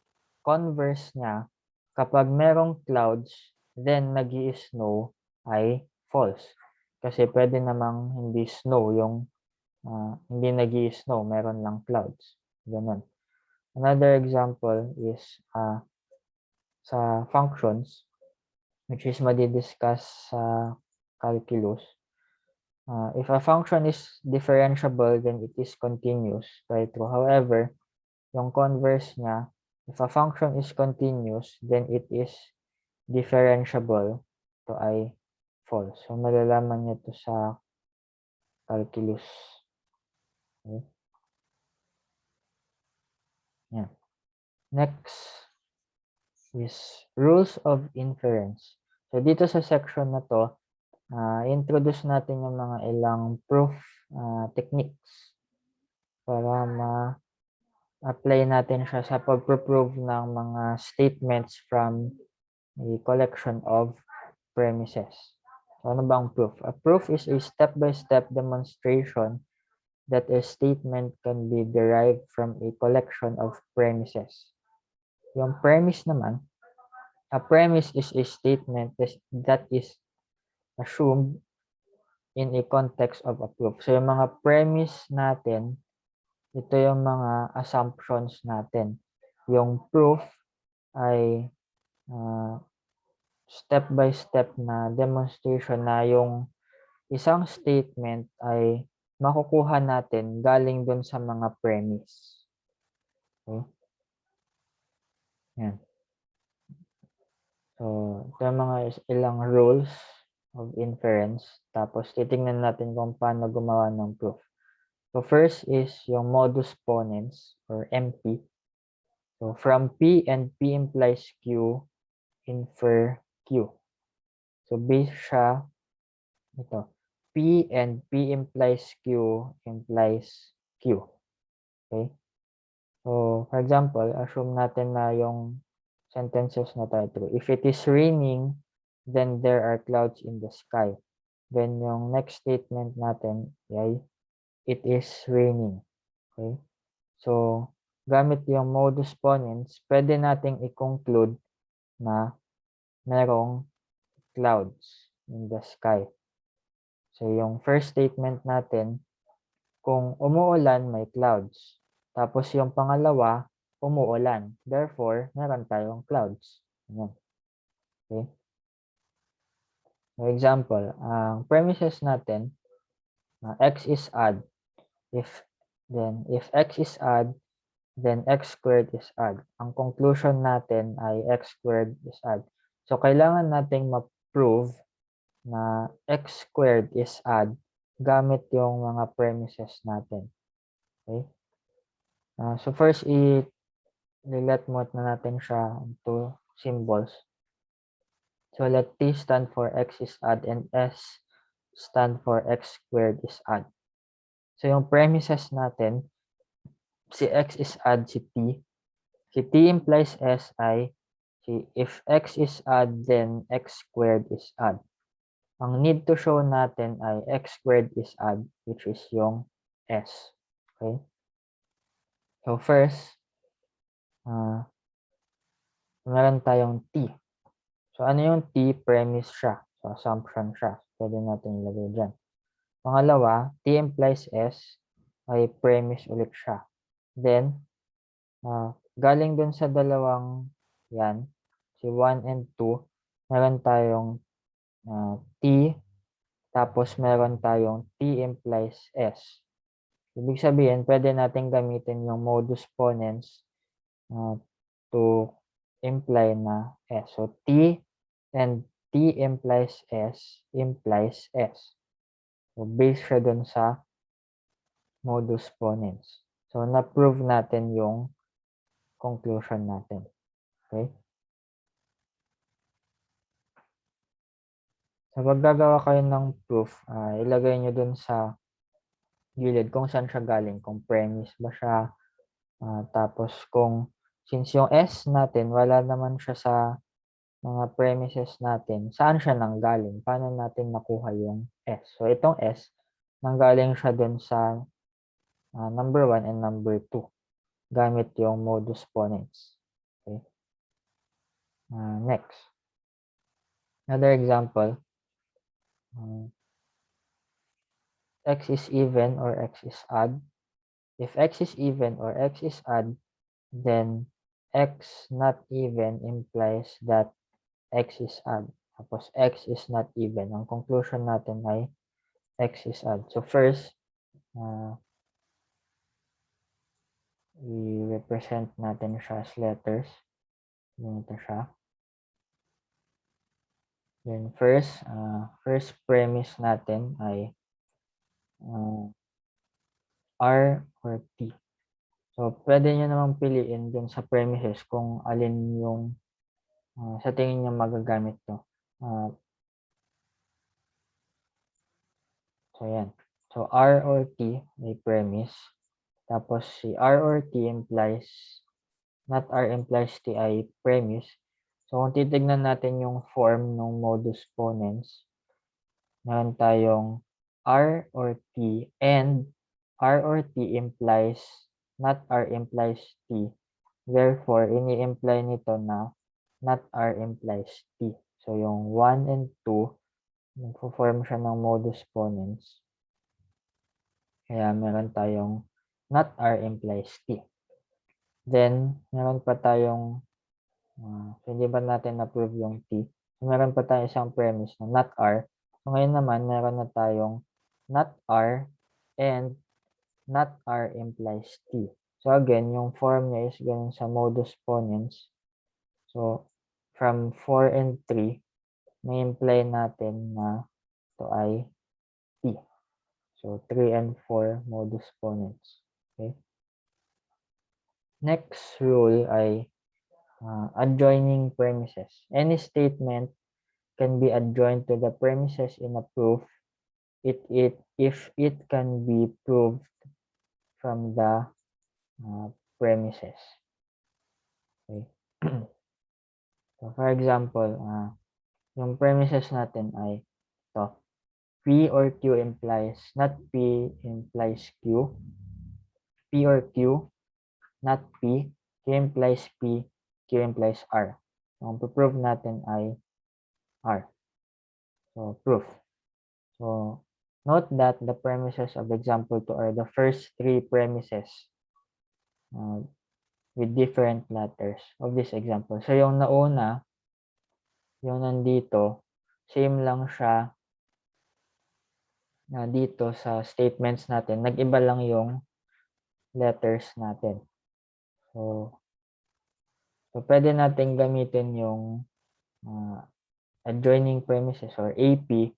converse niya, kapag merong clouds, then nag-i-snow ay false. Kasi pwede namang hindi snow yung hindi nag-i-snow, meron lang clouds. Ganun. Another example is sa functions, which is madidiscuss sa calculus. If a function is differentiable, then it is continuous. Right? However, yung converse niya, if a function is continuous, then it is differentiable. Ito ay false. So, malalaman niyo ito sa calculus. Okay? Yan. Next is rules of inference. So, dito sa section na to, introduce natin yung mga ilang proof techniques para ma-apply natin siya sa pag-prove ng mga statements from a collection of premises. So, ano ba ang proof? A proof is a step-by-step demonstration that a statement can be derived from a collection of premises. Yung premise naman, a premise is a statement that is assumed in a context of a proof. So, yung mga premise natin, ito yung mga assumptions natin. Yung proof ay step-by-step na demonstration na yung isang statement ay makukuha natin galing dun sa mga premise. Okay? Yan. So, ito yung mga ilang rules of inference. Tapos, titingnan natin kung paano gumawa ng proof. So, first is yung modus ponens or MP. So, from P and P implies Q, infer Q. So, base siya ito. P and P implies Q implies Q. Okay? So, for example, assume natin na yung sentences na tayo true. If it is raining, then there are clouds in the sky. Then yung next statement natin ay it is raining. Okay? So, gamit yung modus ponens, pwede nating i-conclude na merong clouds in the sky. So, yung first statement natin, kung umuulan, may clouds. Tapos yung pangalawa, umuulan. Therefore, meron tayong clouds. Ayan. Okay? For example, ang premises natin, x is odd. If x is odd, then x squared is odd. Ang conclusion natin ay x squared is odd. So, kailangan nating ma-prove na x squared is odd gamit yung mga premises natin. Okay? So, first, i-let mode na natin siya into symbols. So, let T stand for x is odd and S stand for x squared is odd. So, yung premises natin, si x is odd, si T. Si T implies S ay, if x is odd, then x squared is odd. Ang need to show natin ay x squared is odd, which is yung S. Okay? So, first, meron tayong T. So, ano yung T? Premise siya. So, assumption siya. Pwede natin ilagay dyan. Pangalawa, T implies S ay premise ulit siya. Then, galing dun sa dalawang yan, si 1 and 2, meron tayong T, tapos meron tayong T implies S. Ibig sabihin, pwede natin gamitin yung modus ponens to imply na S. So, T and T implies S implies S. So, based siya dun sa modus ponens. So, na-prove natin yung conclusion natin. Okay? So, pag gagawa kayo ng proof, ilagay nyo dun sa gilid kung saan siya galing. Kung premise ba siya. Tapos, since yung S natin, wala naman siya sa mga premises natin, saan siya nanggaling? Paano natin nakuha yung S? So, itong S, nanggaling siya dun sa number 1 and number 2 gamit yung modus ponens. Okay? Next. Another example. X is even or X is odd. If X is even or X is odd, then X not even implies that X is odd. Tapos X is not even. Ang conclusion natin ay X is odd. So first, i-represent natin siya as letters. Ganito siya. Then first premise natin ay R or T. So, pwede nyo namang piliin dun sa premises kung alin yung sa tingin nyo magagamit to. So, yan. So, R or T may premise. Tapos, si R or T implies, not R implies T ay premise. So, kung titignan natin yung form ng modus ponens, meron tayong R or T and R or T implies, not R implies T. Therefore, ini-imply nito na not R implies T. So, yung 1 and 2, magpo-form siya ng modus ponens. Kaya meron tayong not R implies T. Then, meron pa tayong, so hindi ba natin na-prove yung T? So, meron pa tayong isang premise na not R. So, ngayon naman, meron na tayong not R and not R implies T. So, again, yung form niya is ganun sa modus ponens. So, from 4 and 3, may imply natin na ito ay T. So, 3 and 4 modus ponens. Okay? Next rule ay adjoining premises. Any statement can be adjoined to the premises in a proof if it can be proved from the premises. Okay? So, for example, yung premises natin ay ito. P or Q implies, not P implies Q. P or Q, not P. Q implies P. Q implies R. So, ang prove natin ay R. So, proof. So, note that the premises of example 2 are the first three premises with different letters of this example. So, yung nauna, yung nandito, same lang siya na dito sa statements natin. Nag-iba lang yung letters natin. So pwede natin gamitin yung adjoining premises or AP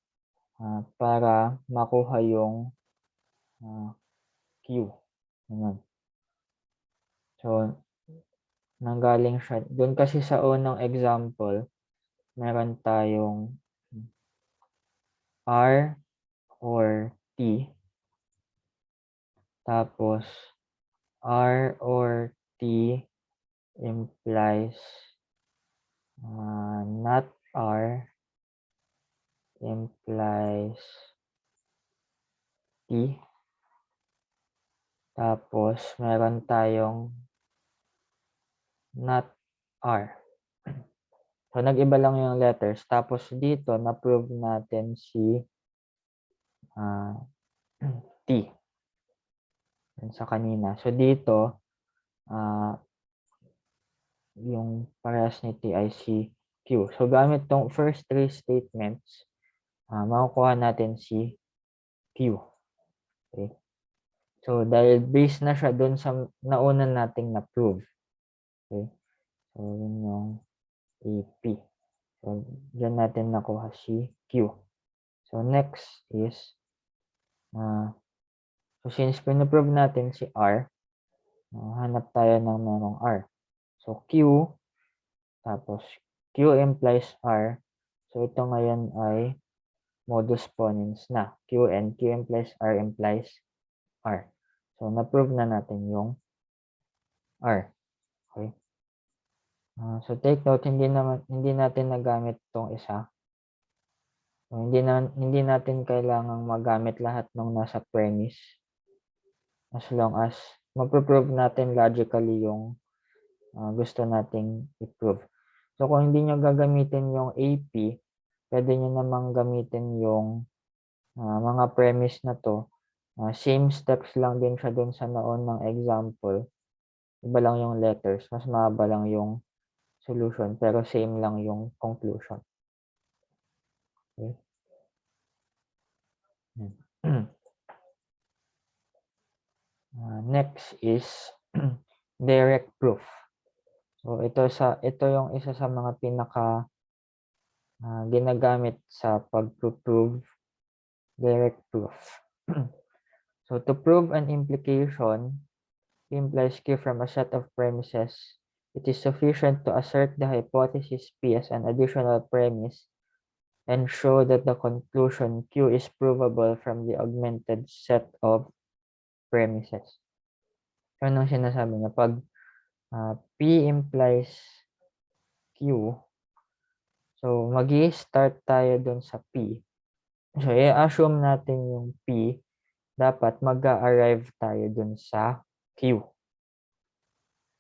para makuha yung Q. Ganun. So, nanggaling siya. Doon kasi sa unang example, meron tayong R or T. Tapos, R or T implies not R implies T. Tapos, meron tayong not R. So, nag-iba lang yung letters. Tapos, dito, na-prove natin si T. Yan sa kanina. So, dito, yung parehas ni T ay si Q. So, gamit tong first three statements, makukuha natin si Q. Okay? So, dahil based na siya dun sa nauna nating na-prove. Okay? So, yun yung AP. So, dyan natin nakuha si Q. So, next is, so since pinaprove natin si R, hanap tayo ng merong R. So, Q, tapos Q implies R. So, ito ngayon ay modus ponens na. Q and Q implies R implies R. So, na-prove na natin yung R. Okay? So, take note, hindi natin nagamit itong isa. So, hindi natin kailangang magamit lahat ng nasa premise as long as maprove natin logically yung gusto nating i-prove. So, kung hindi nyo gagamitin yung AP, pwede nyo namang gamitin yung mga premise na to. Same steps lang din siya dun sa naunang example. Iba lang yung letters. Mas mahaba lang yung solution, pero same lang yung conclusion. Okay? Next is direct proof. So ito yung isa sa mga pinaka ginagamit sa pag-prove direct proof. So to prove an implication implies Q from a set of premises, it is sufficient to assert the hypothesis P as an additional premise and show that the conclusion Q is provable from the augmented set of premises. So, anong sinasabi niya? Pag P implies Q, so magi-start tayo dun sa P. So, i-assume natin yung P, dapat mag-arrive tayo dun sa Q.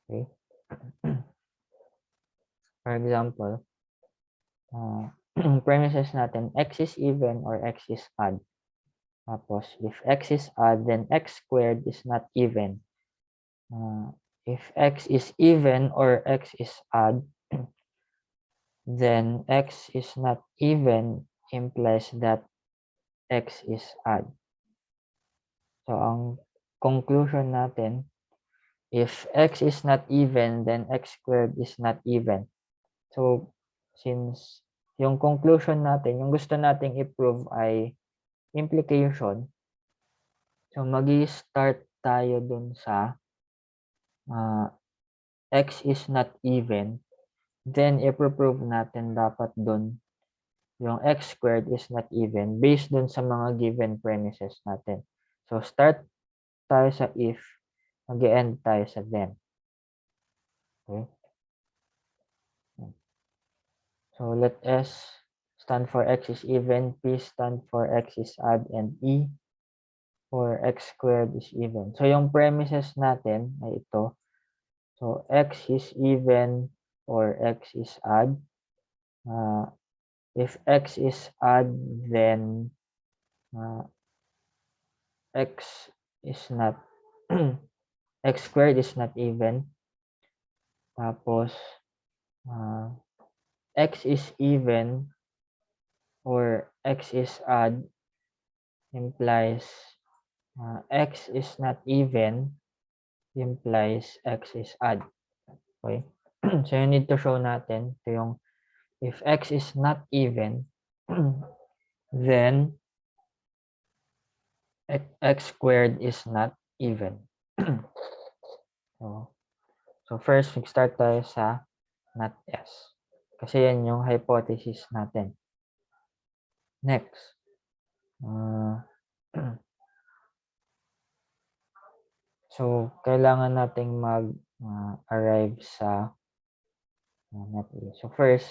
Okay? For example, premises natin, x is even or x is odd. Tapos, if x is odd, then x squared is not even. If x is even or x is odd, then x is not even implies that x is odd. So, ang conclusion natin, if x is not even, then x squared is not even. So, since yung conclusion natin, yung gusto nating i-prove ay implication, so magi-start tayo dun sa x is not even, then i-prove natin dapat dun yung x squared is not even based dun sa mga given premises natin. So, start tayo sa if, mag-end tayo sa then. Okay? So, let S stand for x is even, P stand for x is odd, and E for x squared is even. So, yung premises natin ay ito. So, x is even or x is odd. If x is odd, then x is not, x squared is not even. Tapos, x is even or x is odd implies x is not even implies x is odd. Okay? So, you need to show natin ito yung if x is not even, then x squared is not even. So first, mag-start tayo sa not S. Kasi yan yung hypothesis natin. Next. So, kailangan nating mag-arrive sa not A. So first,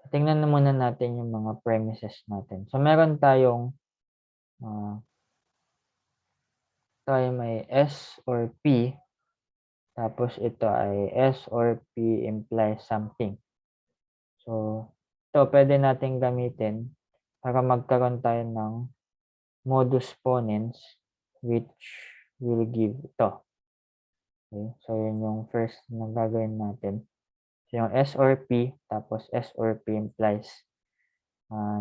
tingnan na muna natin yung mga premises natin. So, meron tayong tayo may S or P. Tapos, ito ay S or P implies something. So, ito pwede natin gamitin para magkaroon tayo ng modus ponens which will give ito. Okay? So, yun yung first na gagawin natin. So, yung S or P, tapos S or P implies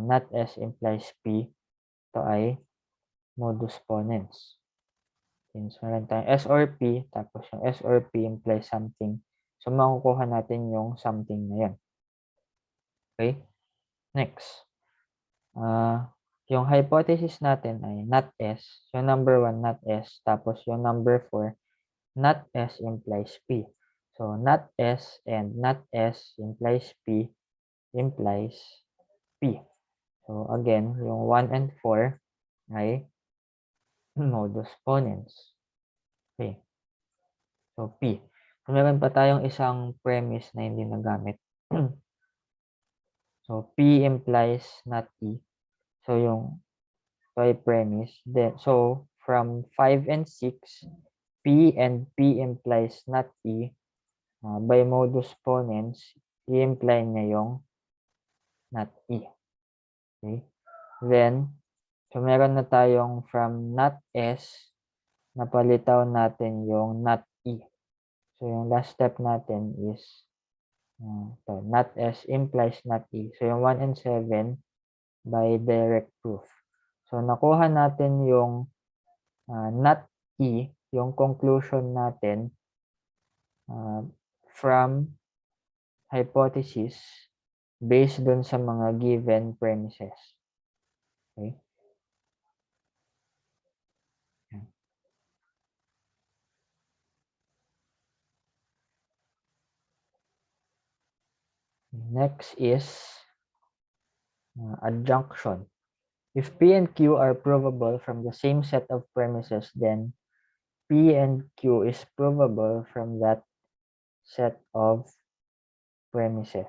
not S implies P. Ito ay modus ponens. Since meron tayong S or P, tapos yung S or P implies something. So, makukuha natin yung something na yan. Okay? Next. Yung hypothesis natin ay not S. Yung number 1, not S. Tapos yung number 4, not S implies P. So, not S and not S implies P implies P. So, again, yung 1 and 4 ay modus ponens. Okay. So, P. So, meron pa tayong isang premise na hindi nagamit. So, P implies not E. So, yung by premise. Then, so, from 5 and 6, P and P implies not E. By modus ponens, i-imply niya yung not E. Okay? Then, so meron na tayong from not S, napalitaw natin yung not E. So, yung last step natin is not S implies not E. So, yung 1 and 7 by direct proof. So, nakuha natin yung not E, yung conclusion natin from hypothesis based dun sa mga given premises. Okay? Next is adjunction. If P and Q are provable from the same set of premises, then P and Q is provable from that set of premises.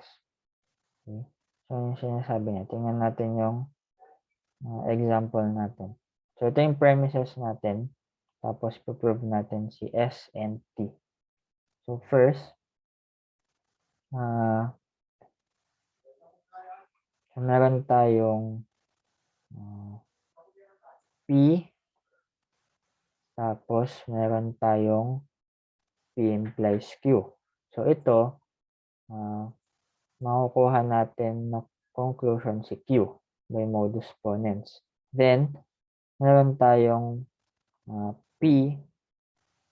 Okay? So, yung sinasabi niya, tingnan natin yung example natin. So, ito yung premises natin. Tapos, prove natin si S and T. So, first, meron tayong P, tapos meron tayong P implies Q. So, ito, makukuha natin na conclusion si Q by modus ponens. Then, meron tayong P,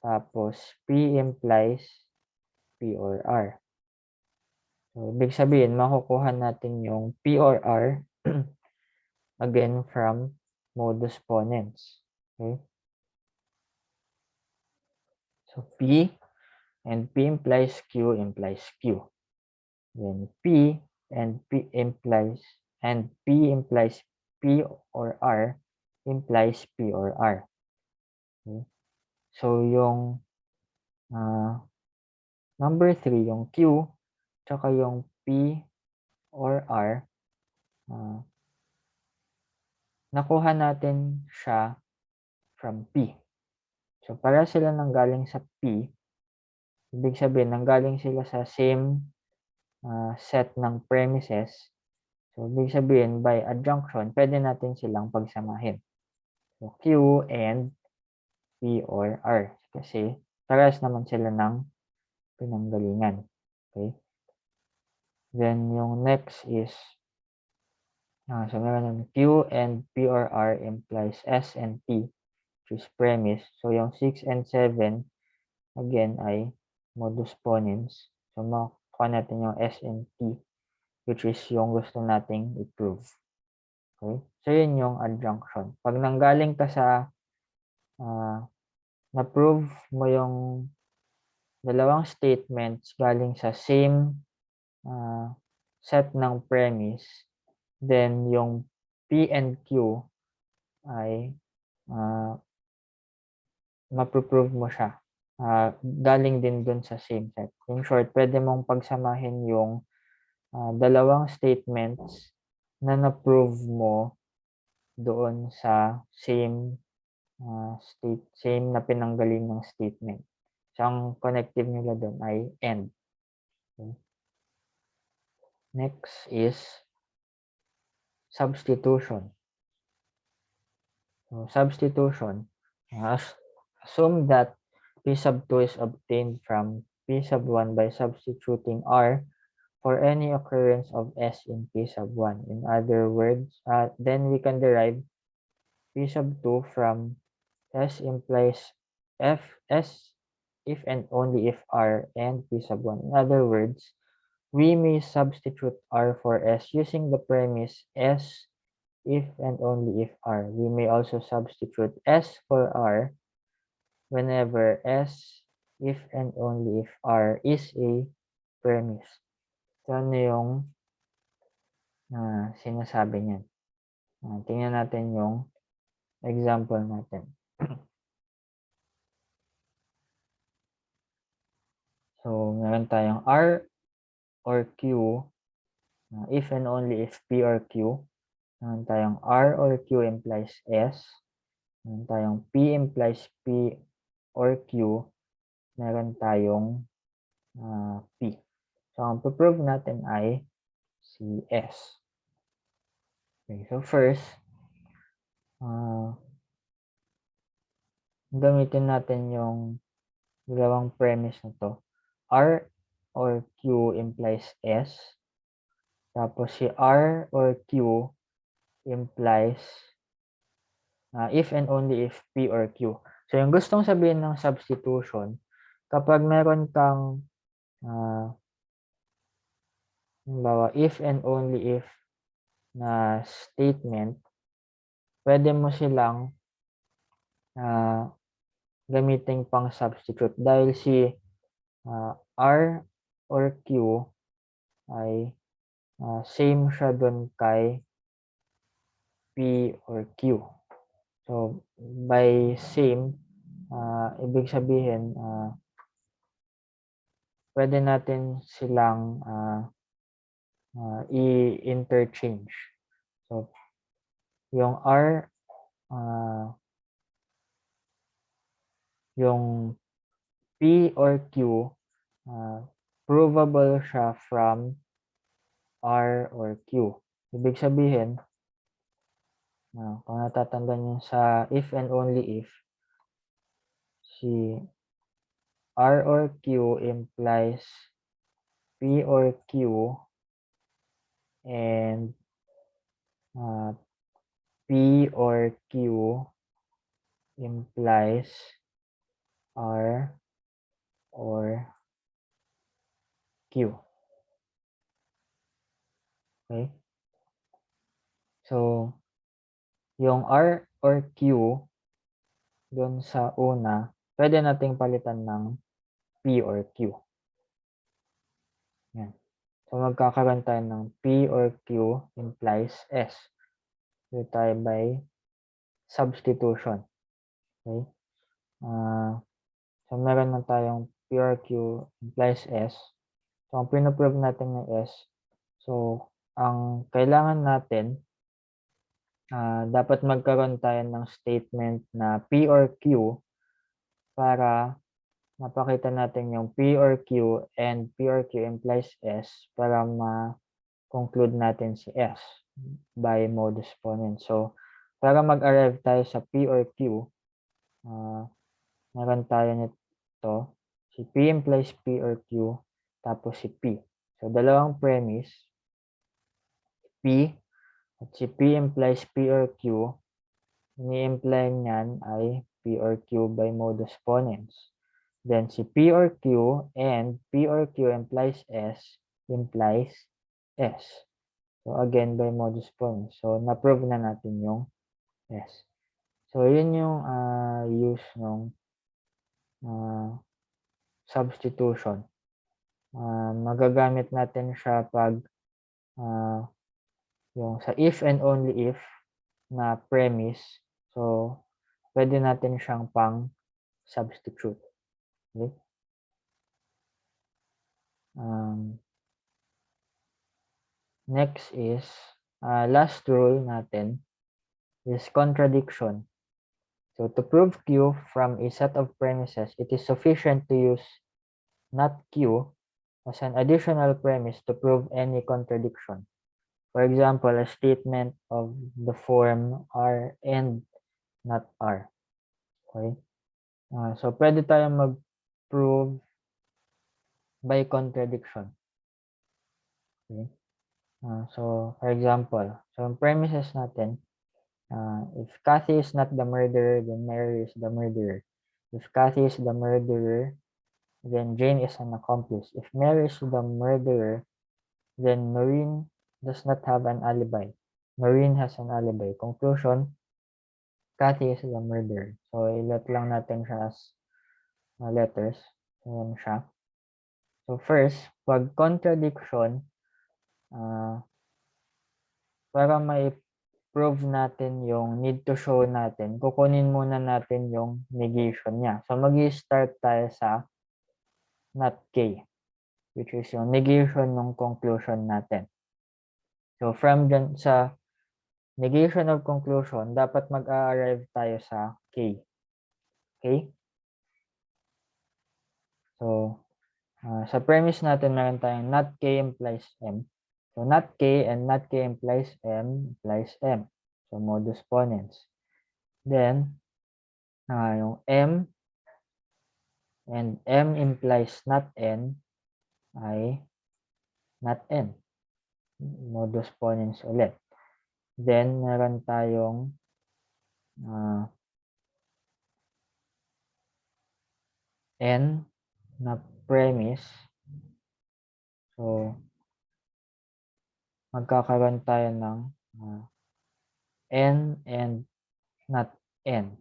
tapos P implies P or R. So, ibig sabihin, makukuha natin yung P or R again from modus ponens. Okay? So, P and P implies Q implies Q. Then P and P implies P or R implies P or R. Okay? So, yung number 3, yung Q, tsaka yung P or R, nakuha natin siya from P. So, para sila nanggaling sa P, ibig sabihin, nanggaling sila sa same set ng premises. So, ibig sabihin, by adjunction, pwede natin silang pagsamahin. So, Q and P or R. Kasi, parehas naman sila ng pinanggalingan. Okay? Then, yung next is, so meron Q and P or R implies S and T, which is premise. So, yung 6 and 7, again, ay modus ponens. So, makuha natin yung S and T, which is yung gusto nating i-prove. Okay? So, yun yung adjunction. Pag nanggaling ka sa, na-prove mo yung dalawang statements galing sa same set ng premise, then yung P and Q ay maprove mo siya. Galing din dun sa same set. In short, pwede mong pagsamahin yung dalawang statements na na-prove mo doon sa same same na pinanggaling ng statement. So, ang connective nila doon ay and. Okay. Next is substitution. So, substitution, assume that P sub 2 is obtained from P sub 1 by substituting R for any occurrence of S in P sub 1. In other words, then we can derive P sub 2 from S implies F S if and only if R and P sub 1. In other words, we may substitute R for S using the premise S if and only if R. We may also substitute S for R whenever S if and only if R is a premise. So, ano yung sinasabi niyan? Tingnan natin yung example natin. So, meron tayong R or Q, if and only if P or Q. Meron tayong R or Q implies S. Meron tayong P implies P or Q. Meron tayong P. So, ang prove natin ay si S. Okay, so first, gamitin natin yung dalawang premise na to. R or Q implies S. Tapos si R or Q implies if and only if P or Q. So yung gustong sabihin ng substitution, kapag meron kang halimbawa, if and only if na statement, pwede mo silang gamitin pang substitute dahil si R or Q ay same siya dun kay P or Q. So, by same, ibig sabihin, pwede natin silang i-interchange. So, yung R, yung P or Q, provable siya from R or Q. Ibig sabihin, kung natatandaan niyo sa if and only if, si R or Q implies P or Q and P or Q implies R or Q. Okay? So, yung R or Q doon sa una, pwede nating palitan ng P or Q. Yan. So, magkakaroon tayo ng P or Q implies S. So, tayo by substitution. Okay? So, meron na tayong P or Q implies S. So, ang pinoprove natin ng S, so, ang kailangan natin, dapat magkaroon tayo ng statement na P or Q para mapakita natin yung P or Q and P or Q implies S para ma-conclude natin si S by modus ponens. So, para mag-arrive tayo sa P or Q, meron tayo nito, si P implies P or Q, tapos si P. So, dalawang premise, P at si P implies P or Q, ini-imply niyan ay P or Q by modus ponens. Then si P or Q and P or Q implies S implies S. So again by modus ponens. So na-prove na natin yung S. So yun yung use ng substitution. Magagamit natin siya pag yung sa if and only if na premise. So pwede natin siyang pang substitute. Okay? Next is, last rule natin is contradiction. So to prove Q from a set of premises, it is sufficient to use not Q as an additional premise to prove any contradiction. For example, a statement of the form R and not R. Okay? So pwede tayong mag-prove by contradiction. Okay? So for example, so ang premises natin, if Kathy is not the murderer, then Mary is the murderer. If Kathy is the murderer, then Jane is an accomplice. If Mary is the murderer, then Noreen does not have an alibi. Noreen has an alibi. Conclusion, Kathy is the murderer. So, ilat lang natin siya as letters. So, yan siya. So, first, pag contradiction, para may prove natin yung need to show natin, kukunin muna natin yung negation niya. So, mag-start tayo sa not K, which is yung negation ng conclusion natin. So, from dyan sa negation of conclusion, dapat mag-arrive tayo sa K. Okay? So, sa premise natin, meron tayong not K implies M. So, not K and not K implies M implies M. So, modus ponens. Then, yung M and M implies not N ay not N. Modus ponens ulit. Then, meron tayong N na premise. So, magkakaroon tayo ng N and not N.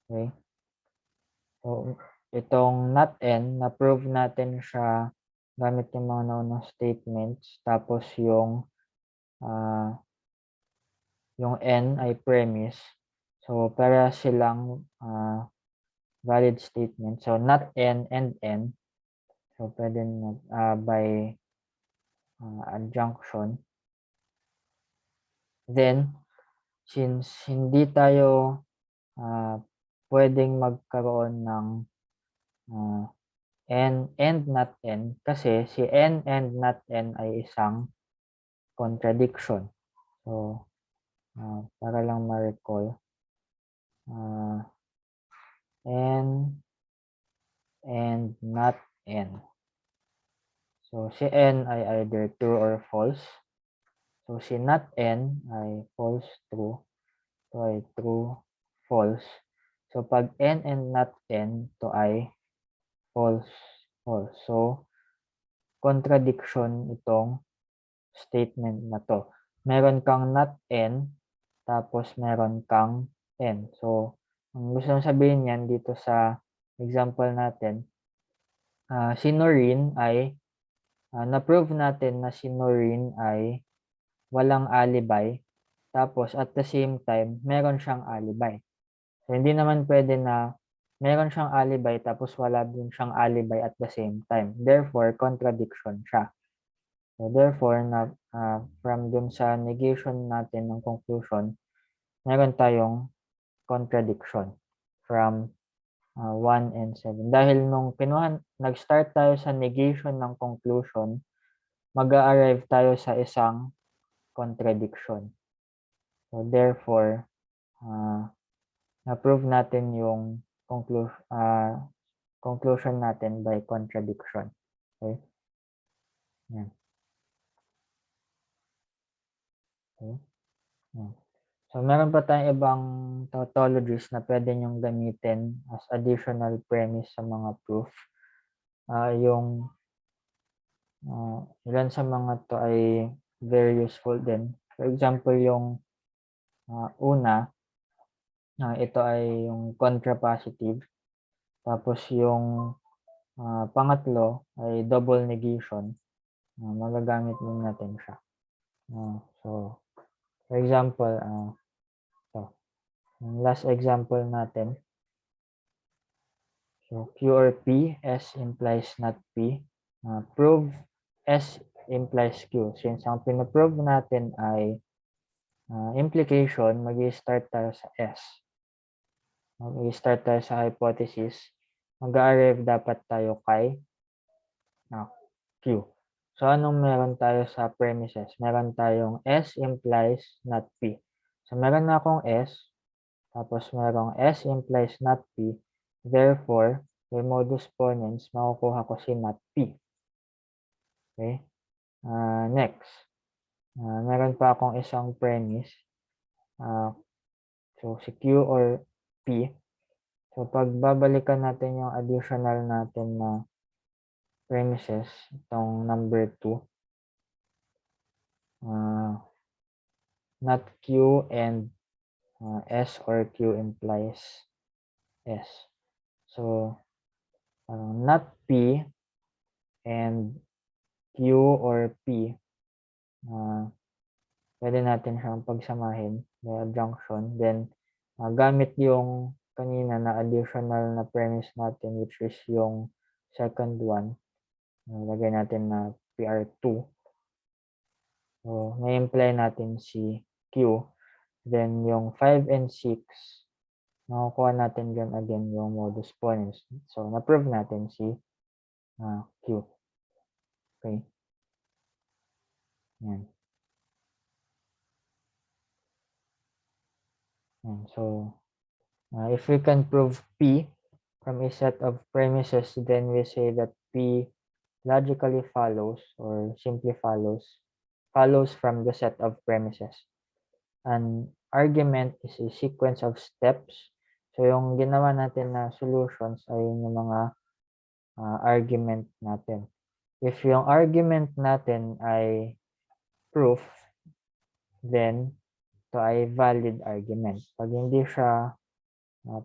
Okay? So, itong not N, na-prove natin siya gamit yung mga naunang statements. Tapos yung N ay premise. So, para silang valid statement. So, not N and N. So, pwede by adjunction. Then, since hindi tayo pwedeng magkaroon ng N and not N kasi si N and not N ay isang contradiction. So, para lang ma-recall, N and not N. So, si N ay either true or false. So, si not N ay false, true. Ito ay true, false. So, pag N and not N, ito ay false, false. So, contradiction itong statement na to. Meron kang not N, tapos meron kang N. So, ang gusto nang sabihin yan dito sa example natin, si Noreen ay, na-prove natin na si Noreen ay walang alibi. Tapos, at the same time, meron siyang alibi. So, hindi naman pwede na meron siyang alibi tapos wala din siyang alibi at the same time. Therefore, contradiction siya. So, therefore, from dun sa negation natin ng conclusion, meron tayong contradiction from 1 and 7. Dahil nung nag-start tayo sa negation ng conclusion, mag-arrive tayo sa isang contradiction. So, therefore, na-prove natin yung conclusion natin by contradiction. Okay? Yan. Okay? Yan. So, meron pa tayong ibang tautologies na pwede nyong gamitin as additional premise sa mga proof. Ilan sa mga to ay very useful din. For example, yung una, ito ay yung contrapositive. Tapos yung pangatlo ay double negation. Magagamit din natin siya. So, for example, yung last example natin. So, Q or P, S implies not P. Prove S implies Q. Since ang pinaprove natin ay implication, mag-i-start tayo sa S. Mag-i-start tayo sa hypothesis. Mag-arrive dapat tayo kay Q. So, anong meron tayo sa premises? Meron tayong S implies not P. So, meron na akong S, tapos merong S implies not P. Therefore, by modus ponens, makukuha ko si not P. Okay? Next, meron pa akong isang premise. So, si Q or P. So, pag babalikan natin yung additional natin na premises, itong number 2, not Q and S or Q implies S. So, not P and Q or P, pwede natin siyang pagsamahin by adjunction. Then, gamit yung kanina na additional na premise natin, which is yung second one. Lagay natin na PR2. So, may-imply natin si Q. Then, yung 5 and 6, makukuha natin dyan again yung modus ponens. So, na-prove natin si Q. Okay. Yan. Yan. So, if we can prove P from a set of premises, then we say that P logically follows or simply follows from the set of premises. An argument is a sequence of steps. So yung ginawa natin na solutions ay yung mga argument natin. If yung argument natin ay proof, then ito ay valid argument. Pag hindi siya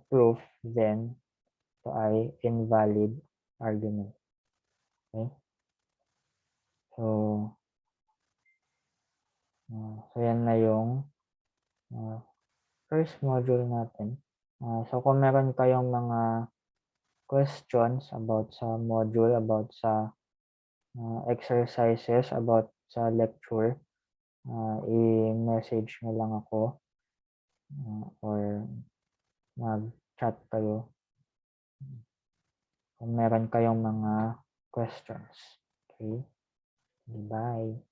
proof, then ito ay invalid argument. Okay? So yan na yung first module natin. So kung meron kayong mga questions about sa module, about sa exercises, about sa lecture, i-message nyo lang ako or mag-chat kayo kung meron kayong mga questions. Okay? Bye.